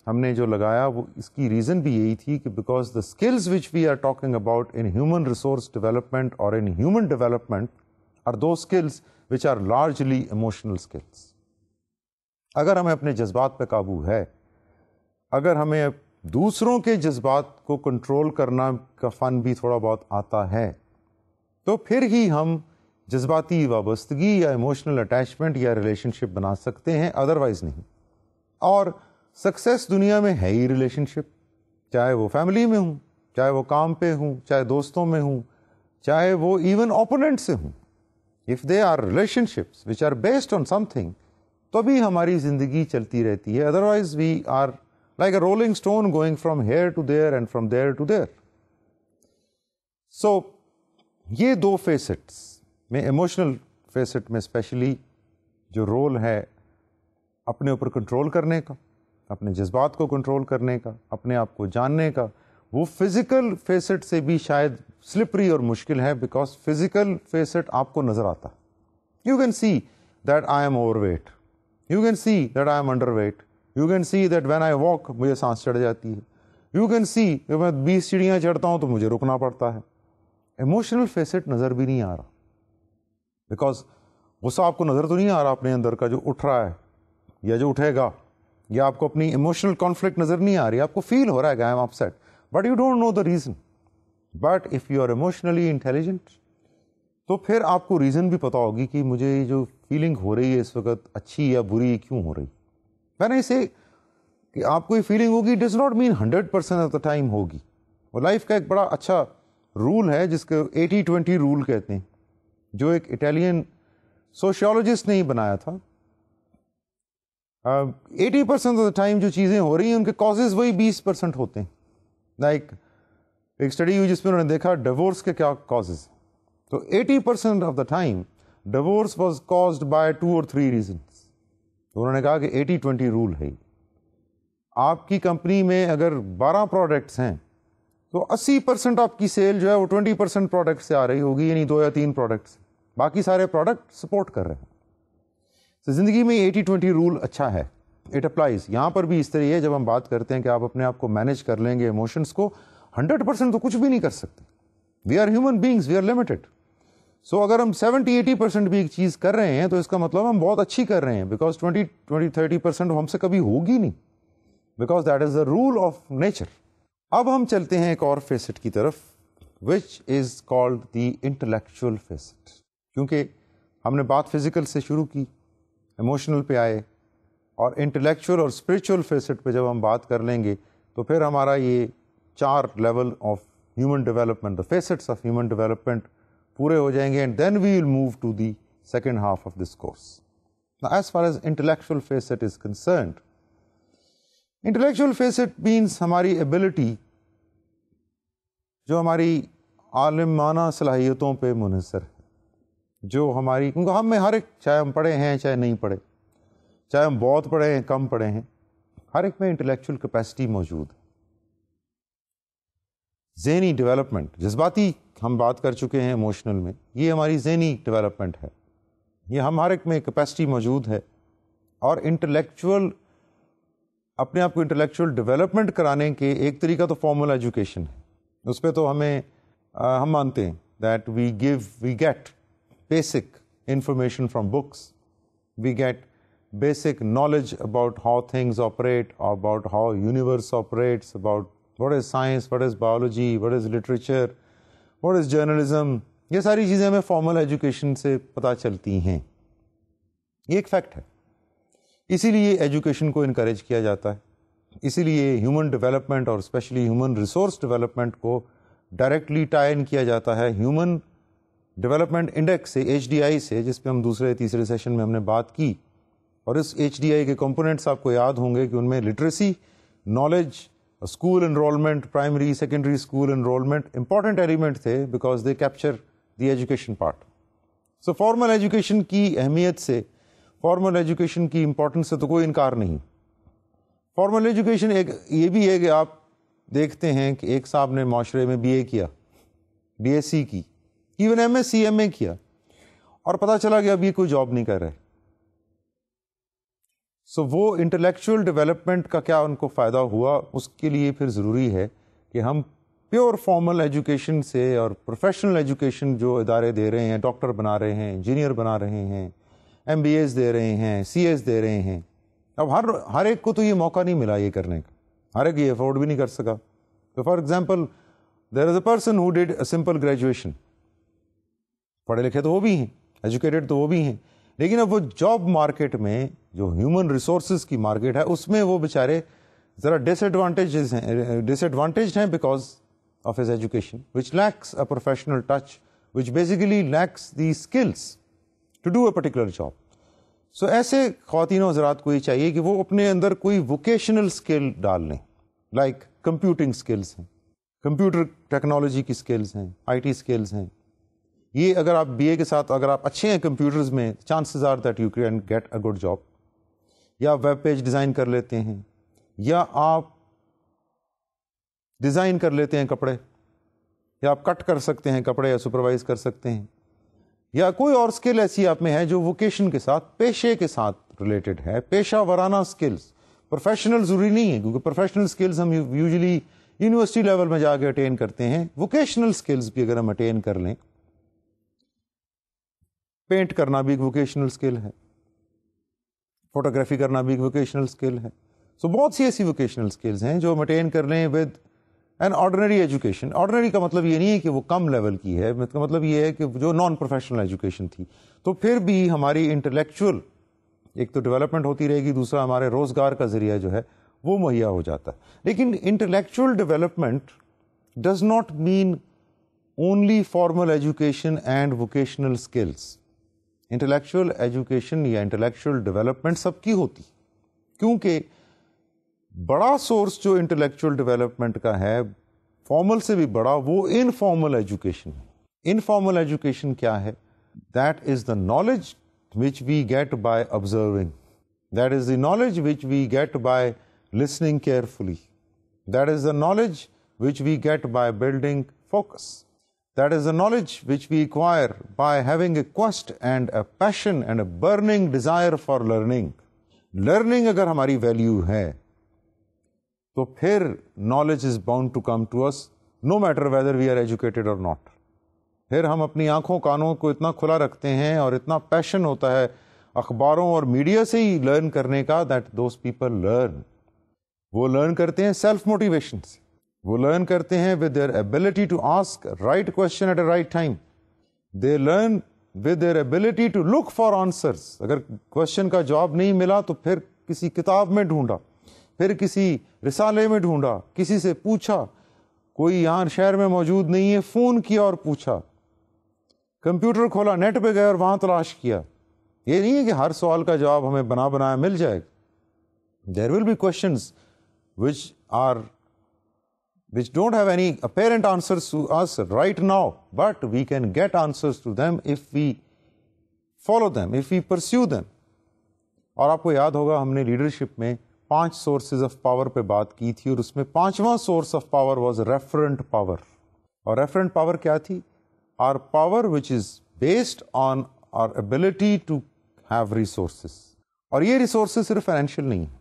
ہم نے جو لگایا وہ اس کی ریزن بھی یہی تھی کہ because the skills which we are talking about in human resource development اور in human development are two skills which are largely emotional skills. اگر ہمیں اپنے جذبات پہ قابو ہے, اگر ہمیں دوسروں کے جذبات کو کنٹرول کرنا کا فن بھی تھوڑا بہت آتا ہے, تو پھر ہی ہم جذباتی وابستگی یا ایموشنل اٹیچمنٹ یا ریلیشن شپ بنا سکتے ہیں, ادروائز نہیں. اور سکسیس دنیا میں ہے ہی ریلیشن شپ, چاہے وہ فیملی میں ہوں, چاہے وہ کام پہ ہوں, چاہے دوستوں میں ہوں, چاہے وہ ایون اوپوننٹ سے ہوں. If they are relationships which are based on something, تو بھی ہماری زندگی چلتی رہتی ہے. Otherwise we are like a rolling stone going from here to there and from there to there. So یہ دو فیسٹس میں, ایموشنل فیسٹ میں اسپیشلی جو رول ہے اپنے اوپر کنٹرول کرنے کا, اپنے جذبات کو کنٹرول کرنے کا, اپنے آپ کو جاننے کا, وہ فزیکل فیسٹ سے بھی شاید سلپری اور مشکل ہے, بیکاز فزیکل فیسٹ آپ کو نظر آتا. You can see that I am overweight, you can see that I am underweight, you can see that when I walk مجھے سانس چڑھ جاتی ہے, یو کین سی کہ میں 20 سیڑھیاں چڑھتا ہوں تو مجھے رکنا پڑتا ہے. ایموشنل فیسٹ نظر بھی نہیں آ رہا, بیکاز غصہ آپ کو نظر تو نہیں آ رہا اپنے اندر کا جو اٹھ رہا ہے یا جو اٹھے گا, یا آپ کو اپنی ایموشنل کانفلکٹ نظر نہیں آ رہی, آپ کو فیل ہو رہا ہے کہ I am upset, but you don't know the reason. But if you are emotionally intelligent تو پھر آپ کو ریزن بھی پتا ہوگی کہ مجھے جو فیلنگ ہو رہی ہے اس وقت اچھی یا بری کیوں ہو رہی. میں نے اسے کہ آپ کو یہ فیلنگ ہوگی does not mean 100% of the time ہوگی. وہ لائف کا ایک بڑا اچھا رول ہے جس کو 80-20 رول کہتے ہیں, جو ایک اٹالین سوشیولوجسٹ نے ہی بنایا تھا. 80% آف دا ٹائم جو چیزیں ہو رہی ہیں ان کے کازز وہی 20% ہوتے ہیں. لائک ایک اسٹڈی ہوئی جس میں انہوں نے دیکھا ڈیورس کے کیا کازز, تو 80% of the time divorce was caused by 2 or 3 reasons. تو انہوں نے کہا کہ 80-20 رول ہے. آپ کی کمپنی میں اگر 12 پروڈکٹس ہیں تو 80% آپ کی سیل جو ہے وہ 20% پروڈکٹ سے آ رہی ہوگی, یعنی 2 یا 3 پروڈکٹس, باقی سارے پروڈکٹ سپورٹ کر رہے ہیں. تو زندگی میں 80-20 رول اچھا ہے, اٹ اپلائز. یہاں پر بھی اس طرح ہے, جب ہم بات کرتے ہیں کہ آپ اپنے آپ کو مینیج کر لیں گے ایموشنس کو, 100% تو کچھ بھی نہیں کر سکتے. We are human beings, we are limited. So اگر ہم 70-80% بھی ایک چیز کر رہے ہیں تو اس کا مطلب ہم بہت اچھی کر رہے ہیں, بیکاز 20-30% ہم سے کبھی ہوگی نہیں, because that is the rule of nature. اب ہم چلتے ہیں ایک اور فیسٹ کی طرف, which is called the intellectual facet. کیونکہ ہم نے بات فزیکل سے شروع کی, ایموشنل پہ آئے, اور انٹلیکچوئل اور اسپرچوئل فیسٹ پہ جب ہم بات کر لیں گے تو پھر ہمارا یہ 4 level of human development, the facets of human development پورے ہو جائیں گے, and then we will move to the second half of this course. As far as intellectual facet is concerned, intellectual facet means ہماری ability جو ہماری عالمانہ صلاحیتوں پہ منحصر ہے, جو ہماری, کیونکہ ہم میں ہر ایک, چاہے ہم پڑھے ہیں چاہے نہیں پڑھے, چاہے ہم بہت پڑھے ہیں کم پڑھے ہیں, ہر ایک میں انٹلیکچوئل کیپیسٹی موجود ہے. ذہنی ڈیولپمنٹ, جذباتی ہم بات کر چکے ہیں ایموشنل میں, یہ ہماری ذہنی ڈیولپمنٹ ہے, یہ ہم ہر ایک میں کیپیسٹی موجود ہے. اور انٹلیکچوئل, اپنے آپ کو انٹلیکچوئل ڈیولپمنٹ کرانے کے ایک طریقہ تو فارمل ایجوکیشن ہے, اس پہ تو ہمیں ہم مانتے ہیں that we get basic information from books, we get basic knowledge about how things operate, about how universe operates, about what is science, what is biology, what is literature, what is journalism. یہ ساری چیزیں ہمیں formal education سے پتہ چلتی ہیں. یہ ایک فیکٹ ہے. اسی لیے ایجوکیشن کو انکریج کیا جاتا ہے. اسی لیے ہیومن ڈیولپمنٹ اور اسپیشلی ہیومن ریسورس ڈیولپمنٹ کو ڈائریکٹلی ٹائی ان کیا جاتا ہے ہیومن ڈیولپمنٹ انڈیکس سے, HDI سے, جس پہ ہم دوسرے تیسرے سیشن میں ہم نے بات کی. اور اس HDI کے کمپوننٹس آپ کو یاد ہوں گے کہ ان میں literacy, knowledge, school enrollment, primary secondary school enrollment important element تھے because they capture the education part. So formal education کی اہمیت سے, فارمل ایجوکیشن کی امپورٹنس سے تو کوئی انکار نہیں. فارمل ایجوکیشن ایک یہ بھی ہے کہ آپ دیکھتے ہیں کہ ایک صاحب نے معاشرے میں BA کیا, BSc کی, ایون MSc MA کیا, اور پتہ چلا کہ اب یہ کوئی جاب نہیں کر رہے. سو وہ انٹلیکچوئل ڈیولپمنٹ کا کیا ان کو فائدہ ہوا, اس کے لیے پھر ضروری ہے کہ ہم پیور فارمل ایجوکیشن سے اور پروفیشنل ایجوکیشن جو ادارے دے رہے ہیں, ڈاکٹر بنا رہے ہیں, انجینئر بنا رہے ہیں, MBAs دے رہے ہیں, CS دے رہے ہیں. اب ہر ایک کو تو یہ موقع نہیں ملا یہ کرنے کا, ہر ایک یہ افورڈ بھی نہیں کر سکا. تو for example there is a person who did a simple graduation, پڑھے لکھے تو وہ بھی ہیں, ایجوکیٹڈ تو وہ بھی ہیں, لیکن اب وہ جاب مارکیٹ میں جو ہیومن ریسورسز کی مارکیٹ ہے اس میں وہ بیچارے ذرا ڈس ایڈوانٹیجڈ ہیں because of his education which lacks a professional touch, which basically lacks the skills to do a particular job. So ایسے خواتین و حضرات کو یہ چاہیے کہ وہ اپنے اندر کوئی ووکیشنل اسکل ڈال لیں, لائک کمپیوٹنگ اسکلس ہیں, کمپیوٹر ٹیکنالوجی کی اسکلس ہیں, IT اسکلس ہیں. یہ اگر آپ BA کے ساتھ اگر آپ اچھے ہیں کمپیوٹرز میں, chances are that you can get a good job. یا ویب پیج ڈیزائن کر لیتے ہیں, یا آپ ڈیزائن کر لیتے ہیں کپڑے, یا آپ کٹ کر سکتے ہیں کپڑے, یا سپروائز کر سکتے ہیں, یا کوئی اور اسکل ایسی آپ میں ہے جو ووکیشن کے ساتھ, پیشے کے ساتھ ریلیٹڈ ہے, پیشہ ورانہ اسکلس. پروفیشنل ضروری نہیں ہے کیونکہ پروفیشنل اسکلس ہم یوزلی یونیورسٹی لیول میں جا کے اٹین کرتے ہیں. ووکیشنل اسکلس بھی اگر ہم اٹین کر لیں, پینٹ کرنا بھی ایک ووکیشنل اسکل ہے, فوٹوگرافی کرنا بھی ایک ووکیشنل اسکل ہے. سو بہت سی ایسی ووکیشنل اسکلز ہیں جو ہم اٹین کر لیں with an ordinary education. Ordinary کا مطلب یہ نہیں ہے کہ وہ کم لیول کی ہے, اس کا مطلب یہ ہے کہ جو نان پروفیشنل ایجوکیشن تھی. تو پھر بھی ہماری انٹلیکچوئل ایک تو ڈیولپمنٹ ہوتی رہے گی, دوسرا ہمارے روزگار کا ذریعہ جو ہے وہ مہیا ہو جاتا ہے. لیکن intellectual development does not mean only formal education and vocational skills. Intellectual education یا انٹلیکچوئل ڈیولپمنٹ سب کی ہوتی, کیونکہ بڑا سورس جو انٹلیکچوئل ڈیولپمنٹ کا ہے فارمل سے بھی بڑا, وہ انفارمل ایجوکیشن ہے. انفارمل ایجوکیشن کیا ہے؟ That is the knowledge which we get by observing. That is the knowledge which we get by listening carefully. That is the knowledge which we get by building focus. That is the knowledge which we acquire by having a quest and a passion and a burning desire for learning. Learning اگر ہماری value ہے تو پھر knowledge is bound to come to us no matter whether we are educated or not. پھر ہم اپنی آنکھوں کانوں کو اتنا کھلا رکھتے ہیں اور اتنا پیشن ہوتا ہے اخباروں اور میڈیا سے ہی لرن کرنے کا, دیٹ دوز پیپل لرن. وہ لرن کرتے ہیں سیلف موٹیویشن سے, وہ لرن کرتے ہیں with their ability to ask right question at a right time. They learn with their ability to look for answers. اگر کوشچن کا جواب نہیں ملا تو پھر کسی کتاب میں ڈھونڈا, پھر کسی رسالے میں ڈھونڈا, کسی سے پوچھا, کوئی یہاں شہر میں موجود نہیں ہے, فون کیا اور پوچھا, کمپیوٹر کھولا, نیٹ پہ گئے اور وہاں تلاش کیا. یہ نہیں ہے کہ ہر سوال کا جواب ہمیں بنا بنایا مل جائے. There will be questions which don't have any apparent answers to us right now, but we can get answers to them if we follow them, if we pursue them. اور آپ کو یاد ہوگا ہم نے لیڈرشپ میں 5 سورسز آف پاور پہ بات کی تھی, اور اس میں 5واں source of power was referent power. اور ریفرنٹ پاور کیا تھی؟ our power which is based on our ability to have resources. اور یہ ریسورسز صرف فائنینشیل نہیں ہیں.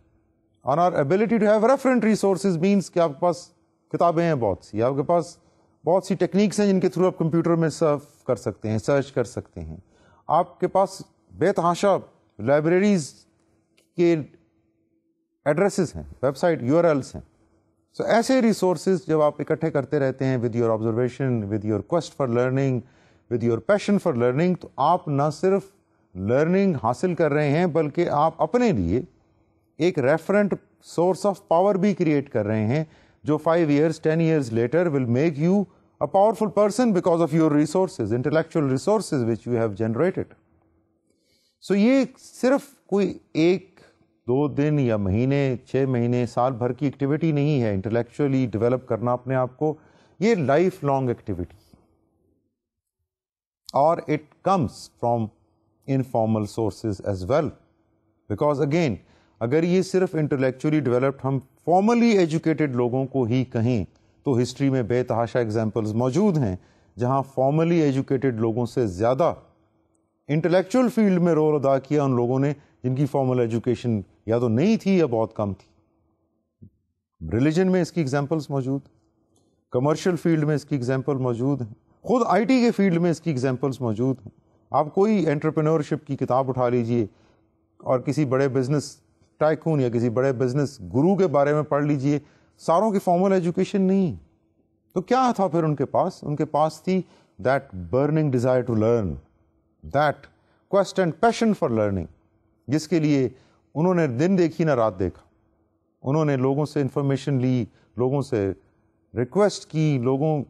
on our ability to have referent resources means کہ آپ کے پاس کتابیں ہیں بہت سی, آپ کے پاس بہت سی ٹیکنیکس ہیں جن کے تھرو آپ کمپیوٹر میں سرف کر سکتے ہیں, سرچ کر سکتے ہیں. آپ کے پاس بے تحاشا لائبریریز کے ایڈریسز ہیں, ویب سائٹ URLs ہیں. سو ایسے ریسورسز جب آپ اکٹھے کرتے رہتے ہیں with your observation, with your quest for learning, with your passion for learning, تو آپ نہ صرف لرننگ حاصل کر رہے ہیں بلکہ آپ اپنے لیے ایک ریفرنٹ سورس آف پاور بھی کریٹ کر رہے ہیں جو 5 years 10 years later will make you a powerful person because of your resources, intellectual resources which you have generated. So یہ صرف کوئی 1-2 دن یا مہینے 6 مہینے سال بھر کی ایکٹیویٹی نہیں ہے انٹلیکچولی ڈیولپ کرنا اپنے آپ کو, یہ لائف لانگ ایکٹیویٹی, اور it comes from informal sources as well. Because again اگر یہ صرف انٹلیکچولی ڈیولپڈ ہم فارملی ایجوکیٹڈ لوگوں کو ہی کہیں تو ہسٹری میں بے تحاشا ایگزامپلز موجود ہیں جہاں فارملی ایجوکیٹڈ لوگوں سے زیادہ انٹلیکچوئل فیلڈ میں رول ادا کیا ان لوگوں نے جن کی فارمل ایجوکیشن یا تو نہیں تھی یا بہت کم تھی. ریلیجن میں اس کی ایگزامپلز موجود, کمرشل فیلڈ میں اس کی ایگزامپل موجود ہیں, خود IT کے فیلڈ میں اس کی ایگزامپلز موجود ہیں. آپ کوئی انٹرپرینورشپ کی کتاب اٹھا لیجئے اور کسی بڑے بزنس ٹائکون یا کسی بڑے بزنس گرو کے بارے میں پڑھ لیجئے, ساروں کی فارمل ایجوکیشن نہیں. تو کیا تھا پھر ان کے پاس؟ ان کے پاس تھی that burning desire to learn, that quest and passion for learning, جس کے لیے انہوں نے دن دیکھی نہ رات دیکھا. انہوں نے لوگوں سے انفارمیشن لی, لوگوں سے ریکویسٹ کی, لوگوں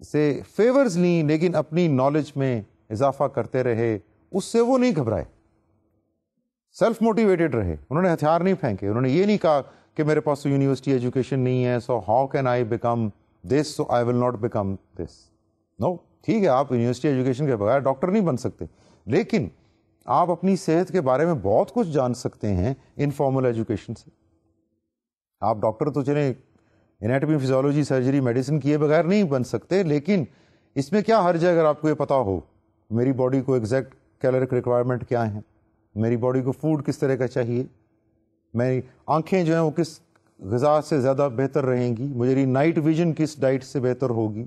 سے فیورز لیں, لیکن اپنی نالج میں اضافہ کرتے رہے. اس سے وہ نہیں گھبرائے, سیلف موٹیویٹڈ رہے. انہوں نے ہتھیار نہیں پھینکے. انہوں نے یہ نہیں کہا کہ میرے پاس تو یونیورسٹی ایجوکیشن نہیں ہے, so how can I become this, so I will not become this. No, ٹھیک ہے آپ یونیورسٹی ایجوکیشن کے بغیر ڈاکٹر نہیں بن سکتے, لیکن آپ اپنی صحت کے بارے میں بہت کچھ جان سکتے ہیں انفارمل ایجوکیشن سے. آپ ڈاکٹر تو چلیں انیٹمی فزیولوجی سرجری میڈیسن کیے بغیر نہیں بن سکتے, لیکن اس میں کیا حرج ہے اگر آپ کو یہ پتا ہو میری باڈی کو ایگزیکٹ کیلورک ریکوائرمنٹ کیا ہیں, میری باڈی کو فوڈ کس طرح کا چاہیے, میری آنکھیں جو ہیں وہ کس غذا سے زیادہ بہتر رہیں گی, میری نائٹ ویژن کس ڈائٹ سے بہتر ہوگی,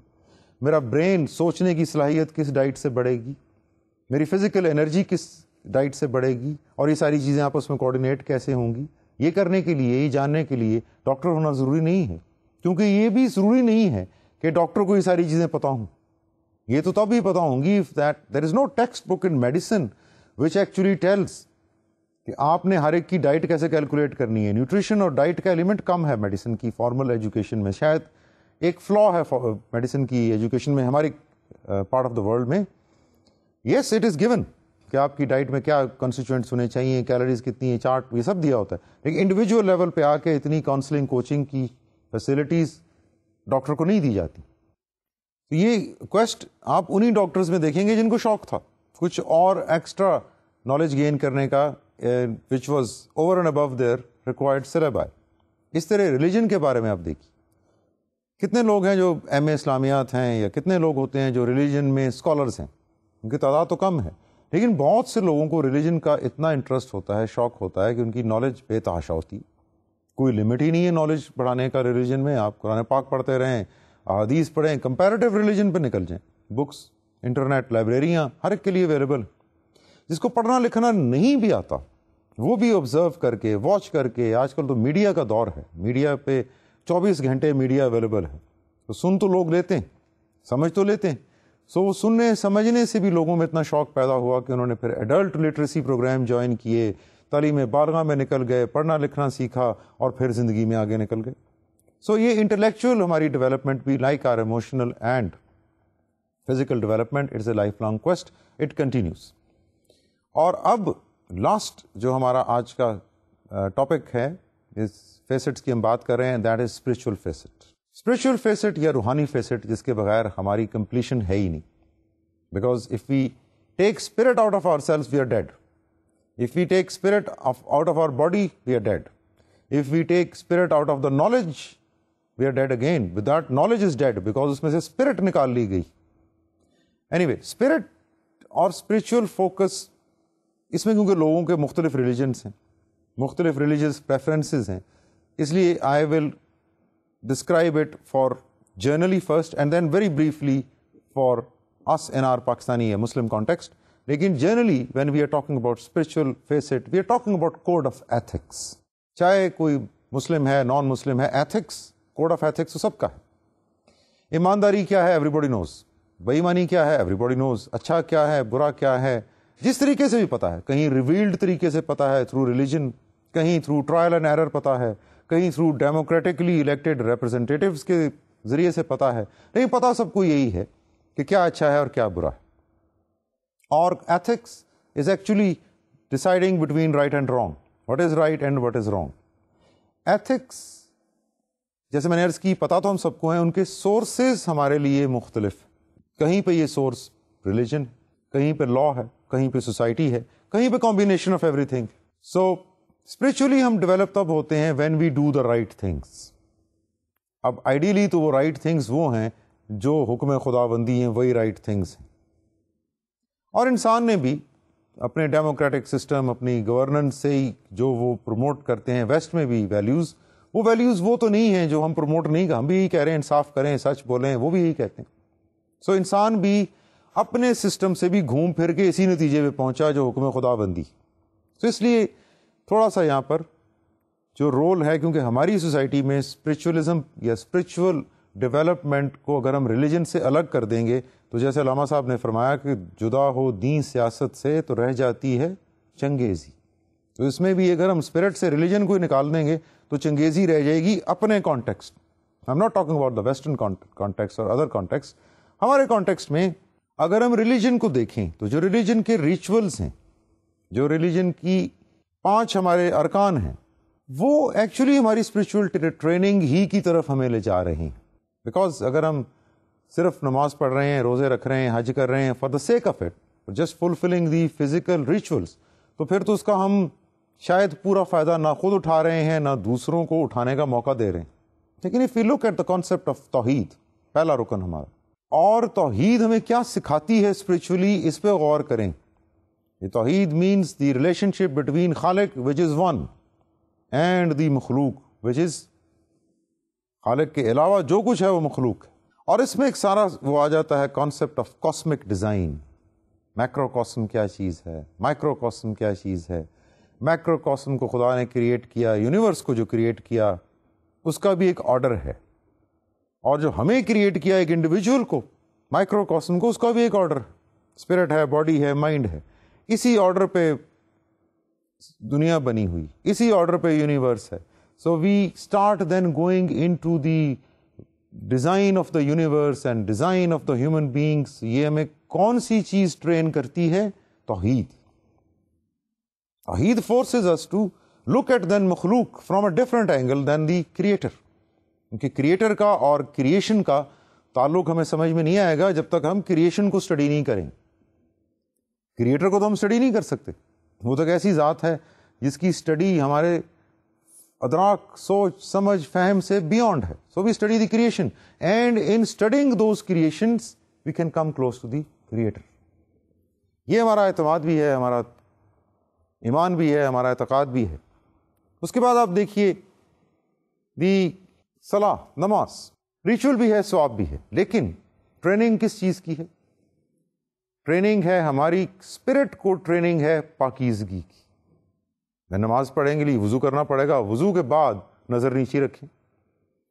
میرا برین سوچنے کی صلاحیت کس ڈائٹ سے بڑھے گی, میری فزیکل انرجی کس ڈائٹ سے بڑھے گی, اور یہ ساری چیزیں آپس میں کوآرڈینیٹ کیسے ہوں گی. یہ کرنے کے لیے, یہ جاننے کے لیے ڈاکٹر ہونا ضروری نہیں ہے, کیونکہ یہ بھی ضروری نہیں ہے کہ ڈاکٹر کو یہ ساری چیزیں پتہ ہوں. یہ تو تب ہی پتہ ہوں گی if that there is no text book in medicine which actually tells کہ آپ نے ہر ایک کی ڈائٹ کیسے کیلکولیٹ کرنی ہے. نیوٹریشن اور ڈائٹ کا ایلیمنٹ کم ہے میڈیسن کی فارمل ایجوکیشن میں, شاید ایک فلا ہے میڈیسن کی ایجوکیشن میں ہماری پارٹ آف دا ورلڈ میں. یس اٹ از گیون کہ آپ کی ڈائٹ میں کیا کنسٹیچوئنٹس ہونے چاہیے, کیلوریز کتنی ہیں, چارٹ یہ سب دیا ہوتا ہے, لیکن انڈیویجول لیول پہ آ کے اتنی کاؤنسلنگ کوچنگ کی فیسلٹیز ڈاکٹر کو نہیں دی جاتی. تو یہ کویسٹ آپ انہی ڈاکٹرز میں دیکھیں گے جن کو شوق تھا کچھ اور ایکسٹرا نالج گین کرنے کا, which was over and above their required syllabus. اس طرح ریلیجن کے بارے میں آپ دیکھیے کتنے لوگ ہیں جو ایم اے اسلامیات ہیں, یا کتنے لوگ ہوتے ہیں جو ریلیجن میں اسکالرس ہیں, ان کی تعداد تو کم ہے, لیکن بہت سے لوگوں کو ریلیجن کا اتنا انٹرسٹ ہوتا ہے, شوق ہوتا ہے کہ ان کی نالج بے تحاشا ہوتی ہے. کوئی لمٹ ہی نہیں ہے نالج بڑھانے کا ریلیجن میں. آپ قرآن پاک پڑھتے رہیں, احادیث پڑھیں, کمپیریٹیو ریلیجن پہ نکل جائیں, بکس, انٹرنیٹ, لائبریریاں ہر ایک کے لیے اویلیبل. جس کو پڑھنا لکھنا نہیں بھی آتا وہ بھی آبزرو کر کے, واچ کر کے, آج کل تو میڈیا کا دور ہے, میڈیا پہ 24 گھنٹے میڈیا اویلیبل ہے, تو سن تو لوگ لیتے ہیں, سمجھ تو لیتے ہیں. سو وہ سننے سمجھنے سے بھی لوگوں میں اتنا شوق پیدا ہوا کہ انہوں نے پھر ایڈلٹ لٹریسی پروگرام جوائن کیے, تعلیم بالغہ میں نکل گئے, پڑھنا لکھنا سیکھا اور پھر زندگی میں آگے نکل گئے. سو یہ انٹلیکچوئل ہماری ڈیولپمنٹ بھی like our emotional and physical development, it's a life long quest, it continues. اور اب لاسٹ جو ہمارا آج کا ٹاپک ہے, اس فیسٹس کی ہم بات کر رہے ہیں, that is spiritual facet. Spiritual facet یا روحانی فیسٹ جس کے بغیر ہماری کمپلیشن ہے ہی نہیں. Because if we take spirit out of our self we are dead. If we take spirit out of our body, we are dead. If we take spirit out of the knowledge, we are dead again. Without knowledge is dead because اس میں سے spirit نکال لی گئی. Anyway, spirit اور spiritual focus اس میں کیونکہ لوگوں کے مختلف ریلیجنس ہیں, مختلف religious preferences ہیں, اس لیے I will describe it for generally first and then very briefly for us in our Pakistani Muslim context. لیکن generally when we are talking about spiritual facet, we are talking about code of ethics. چاہے کوئی مسلم ہے نان مسلم ہے, ethics, code of ethics تو سب کا ہے. ایمانداری کیا ہے everybody knows, بے ایمانی کیا ہے everybody knows, اچھا کیا ہے برا کیا ہے جس طریقے سے بھی پتا ہے, کہیں ریویلڈ طریقے سے پتا ہے تھرو ریلیجن, کہیں تھرو ٹرائل اینڈ ایرر پتا ہے, کہیں تھرو ڈیموکریٹکلی الیکٹڈ ریپرزینٹیٹیوز کے ذریعے سے پتا ہے, لیکن پتا سب کو یہی ہے کہ کیا اچھا ہے اور کیا برا ہے. اور ethics is actually deciding between right and wrong, what is right and what is wrong. Ethics جیسے میں نے عرض کی پتا تو ہم سب کو ہیں, ان کے سورسز ہمارے لیے مختلف. کہیں پہ یہ سورس ریلیجن, کہیں پہ لا ہے, کہیں پہ سوسائٹی ہے, کہیں پہ combination of everything. So spiritually ہم ڈیولپ تب ہوتے ہیں when we do the right things. اب آئیڈیلی تو وہ رائٹ تھنگس وہ ہیں جو حکم خدا بندی ہیں, وہی رائٹ تھنگس ہیں. اور انسان نے بھی اپنے ڈیموکریٹک سسٹم, اپنی گورننس سے ہی جو وہ پروموٹ کرتے ہیں, ویسٹ میں بھی ویلیوز, وہ ویلیوز وہ تو نہیں ہیں جو ہم پروموٹ نہیں, ہم بھی یہی کہہ رہے ہیں انصاف کریں, سچ بولیں, وہ بھی یہی کہتے ہیں. سو انسان بھی اپنے سسٹم سے بھی گھوم پھر کے اسی نتیجے پہ پہنچا جو حکم خدا بندی. تو اس لیے تھوڑا سا یہاں پر جو رول ہے, کیونکہ ہماری سوسائٹی میں اسپرچولیزم یا اسپرچول ڈیولپمنٹ کو اگر ہم ریلیجن سے الگ کر دیں گے تو جیسے علامہ صاحب نے فرمایا کہ جدا ہو دین سیاست سے تو رہ جاتی ہے چنگیزی. تو اس میں بھی اگر ہم اسپرٹ سے ریلیجن کو نکال دیں گے تو چنگیزی رہ جائے گی اپنے context. I am not talking about the western context اور ادر کانٹیکسٹ. ہمارے کانٹیکسٹ میں اگر ہم ریلیجن کو دیکھیں تو جو ریلیجن کے ریچولز ہیں, جو ریلیجن کی 5 ہمارے ارکان ہیں, وہ ایکچولی ہماری اسپرچول ٹریننگ ہی کی طرف ہمیں لے جا رہے ہیں. بیکاز اگر ہم صرف نماز پڑھ رہے ہیں, روزے رکھ رہے ہیں, حج کر رہے ہیں for the sake of it, just fulfilling the physical rituals, تو پھر تو اس کا ہم شاید پورا فائدہ نہ خود اٹھا رہے ہیں نہ دوسروں کو اٹھانے کا موقع دے رہے ہیں. لیکن if you look at the concept of توحید, پہلا رکن ہمارا, اور توحید ہمیں کیا سکھاتی ہے اسپرچولی, اس پہ غور کریں. یہ توحید means the relation ship between خالق وچ از ون اینڈ دی مخلوق وچ از, خالق کے علاوہ جو کچھ ہے وہ مخلوق ہے. اور اس میں ایک سارا وہ آ جاتا ہے concept of cosmic design. Macrocosm کیا چیز ہے, مائکرو کاسم کیا چیز ہے. میکرو کاسم کو خدا نے کریٹ کیا, یونیورس کو جو کریٹ کیا اس کا بھی ایک آرڈر ہے, اور جو ہمیں کریٹ کیا ایک انڈیویجول کو, مائکرو کاسم کو, اس کا بھی ایک آرڈر. اسپرٹ ہے, باڈی ہے, مائنڈ ہے, اسی آرڈر پہ دنیا بنی ہوئی, اسی آرڈر پہ یونیورس ہے. So we start then going into the design of the universe and design of the human beings. یہ ہمیں کون سی چیز ٹرین کرتی ہے؟ توحید. توحید forces us to look at then مخلوق from a different angle than the creator. کیونکہ کریٹر کا اور کریشن کا تعلق ہمیں سمجھ میں نہیں آئے گا جب تک ہم کریشن کو اسٹڈی نہیں کریں. کریٹر کو تو ہم اسٹڈی نہیں کر سکتے, وہ تو ایک ایسی ذات ہے جس کی اسٹڈی ہمارے ادراک, سوچ, سمجھ, فہم سے بیونڈ ہے. So we study the creation and in studying those creations we can come close to the creator. یہ ہمارا اعتماد بھی ہے, ہمارا ایمان بھی ہے, ہمارا اعتقاد بھی ہے. اس کے بعد آپ دیکھیے دی صلاح, نماز, ریچول بھی ہے, ثواب بھی ہے, لیکن ٹریننگ کس چیز کی ہے؟ ٹریننگ ہے ہماری اسپرٹ کو, ٹریننگ ہے پاکیزگی کی. نماز پڑھیں گے لیے وضو کرنا پڑے گا, وضو کے بعد نظر نیچی رکھیں,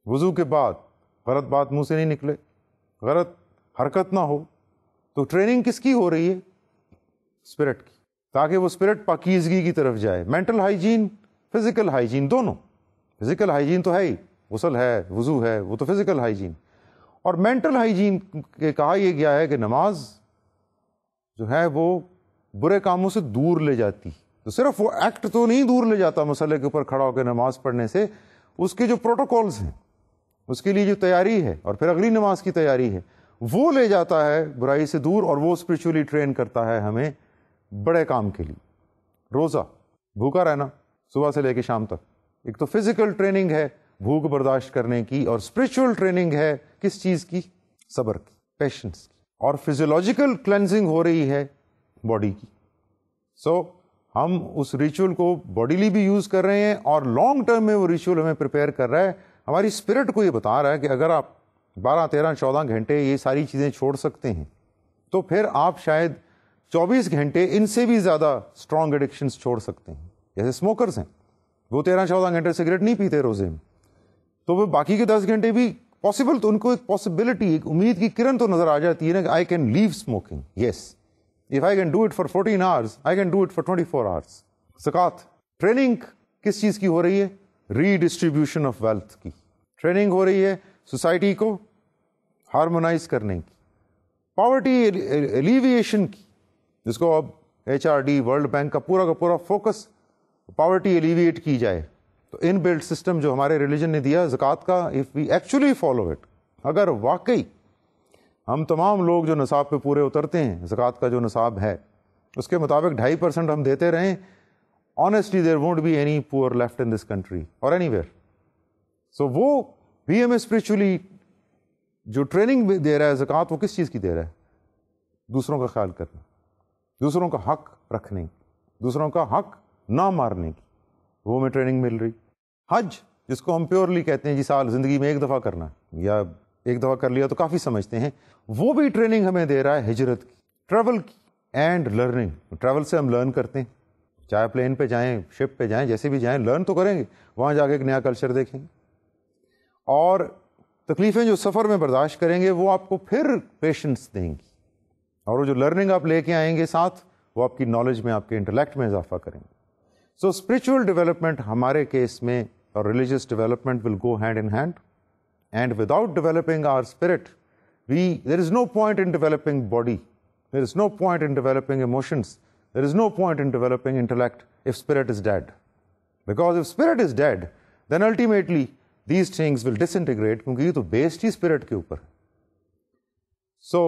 وضو کے بعد غلط بات منہ سے نہیں نکلے, غلط حرکت نہ ہو. تو ٹریننگ کس کی ہو رہی ہے؟ اسپرٹ کی, تاکہ وہ اسپرٹ پاکیزگی کی طرف جائے. مینٹل ہائیجین, فزیکل ہائیجین, دونوں. فزیکل ہائیجین تو ہے ہی, غسل ہے, وضو ہے, وہ تو فزیکل ہائیجین. اور مینٹل ہائیجین کے کہا یہ گیا ہے کہ نماز جو ہے وہ برے کاموں سے دور لے جاتی. تو صرف وہ ایکٹ تو نہیں دور لے جاتا مسئلے کے اوپر کھڑا ہو کے نماز پڑھنے سے, اس کے جو پروٹوکولز ہیں, اس کے لیے جو تیاری ہے اور پھر اگلی نماز کی تیاری ہے, وہ لے جاتا ہے برائی سے دور, اور وہ اسپرچولی ٹرین کرتا ہے ہمیں بڑے کام کے لیے. روزہ, بھوکا رہنا صبح سے لے کے شام تک, ایک تو فزیکل ٹریننگ ہے بھوک برداشت کرنے کی, اور اسپرچول ٹریننگ ہے کس چیز کی؟ صبر کی, پیشنس کی. اور فزیولوجیکل کلینزنگ ہو رہی ہے باڈی کی. سو ہم اس ریچول کو باڈیلی بھی یوز کر رہے ہیں, اور لانگ ٹرم میں وہ ریچول ہمیں پریپیئر کر رہا ہے, ہماری اسپرٹ کو یہ بتا رہا ہے کہ اگر آپ 12, 13, 14 گھنٹے یہ ساری چیزیں چھوڑ سکتے ہیں, تو پھر آپ شاید 24 گھنٹے ان سے بھی زیادہ اسٹرانگ ایڈکشنز چھوڑ سکتے ہیں. جیسے اسموکرز ہیں, وہ 13, 14 گھنٹے سگریٹ نہیں پیتے روزے میں, تو وہ باقی کے 10 گھنٹے بھی پاسبل, تو ان کو ایک پاسبلٹی, ایک امید کی کرن تو نظر آ جاتی ہے نا کہ I can leave smoking. Yes, if I can do it for 14 hours, I can do it for 24 hours. زکوٰۃ ٹریننگ کس چیز کی ہو رہی ہے؟ ری ڈسٹریبیوشن آف ویلتھ کی ٹریننگ ہو رہی ہے, سوسائٹی کو ہارمونائز کرنے کی, پاورٹی ایلیویشن کی, جس کو اب HRD ورلڈ بینک کا پورا فوکس پاورٹی ایلیویٹ کی جائے. تو ان بلڈ سسٹم جو ہمارے ریلیجن نے دیا زکوٰۃ کا, if we actually follow it, اگر واقعی ہم تمام لوگ جو نصاب پہ پورے اترتے ہیں, زکوٰۃ کا جو نصاب ہے اس کے مطابق 2.5% ہم دیتے رہیں, honestly there won't be any poor left in this country or anywhere. So وہ بھی ہمیں اسپرچولی جو ٹریننگ دے رہا ہے زکوٰۃ, وہ کس چیز کی دے رہا ہے؟ دوسروں کا خیال کرنا, دوسروں کا حق رکھنے, دوسروں کا حق نہ مارنے کی, وہ ہمیں ٹریننگ مل رہی. حج جس کو ہم پیورلی کہتے ہیں جی سال زندگی میں ایک دفعہ کرنا, یا ایک دفعہ کر لیا تو کافی سمجھتے ہیں, وہ بھی ٹریننگ ہمیں دے رہا ہے ہجرت کی, ٹریول کی, اینڈ لرننگ. ٹریول سے ہم لرن کرتے ہیں, چاہے پلین پہ جائیں, شپ پہ جائیں, جیسے بھی جائیں, لرن تو کریں گے, وہاں جا کے ایک نیا کلچر دیکھیں گے, اور تکلیفیں جو سفر میں برداشت کریں گے وہ آپ کو پھر پیشنس دیں گی, اور وہ جو لرننگ آپ لے کے آئیں گے ساتھ, وہ آپ کی نالج میں, آپ کے انٹلیکٹ میں اضافہ کریں گے. سو اسپرچل ڈیولپمنٹ ہمارے کیس میں اور religious development will go hand in hand, and without developing our spirit there is no point in developing body, there is no point in developing emotions, there is no point in developing intellect if spirit is dead. Because if spirit is dead, then ultimately these things will disintegrate, کیونکہ یہ تو based ہی spirit کے اوپر. So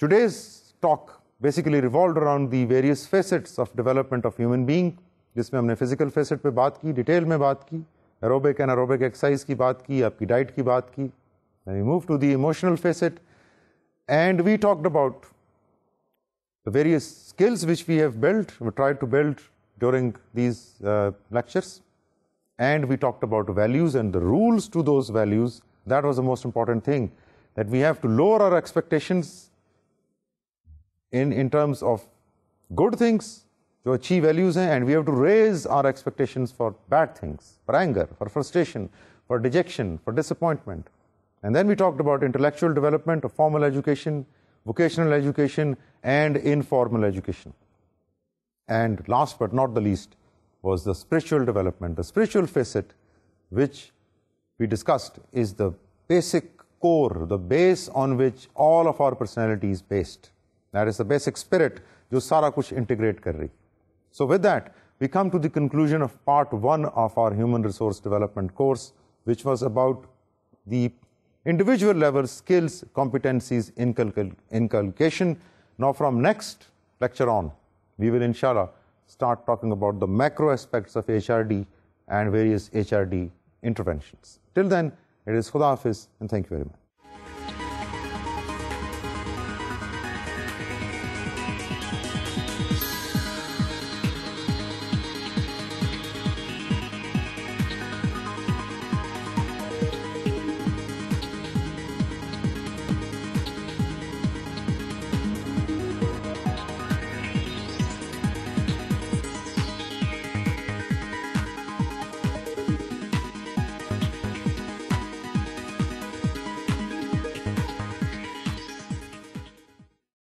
today's talk basically revolved around the various facets of development of human being, جس میں ہم نے physical facet پہ بات کی, ڈیٹیل میں بات کی, aerobic and anaerobic exercise کی بات کی, آپ کی ڈائٹ کی بات کی. Then we moved to the emotional facet, and we talked about the various skills which we have built, we tried to build during these lectures, and we talked about values and the rules to those values. That was the most important thing, that we have to lower our expectations in terms of good things, جو اچھی values ہیں, and we have to raise our expectations for bad things, for anger, for frustration, for dejection, for disappointment. And then we talked about intellectual development of formal education, vocational education, and informal education. And last but not the least was the spiritual development. The spiritual facet, which we discussed, is the basic core, the base on which all of our personality is based. That is the basic spirit, jo sara kuch integrate kar rahi. So with that, we come to the conclusion of part 1 of our human resource development course, which was about the individual level skills, competencies, inculcation. Now from next lecture on, we will inshallah start talking about the macro aspects of HRD and various HRD interventions. Till then, it is Khuda Hafiz, and thank you very much.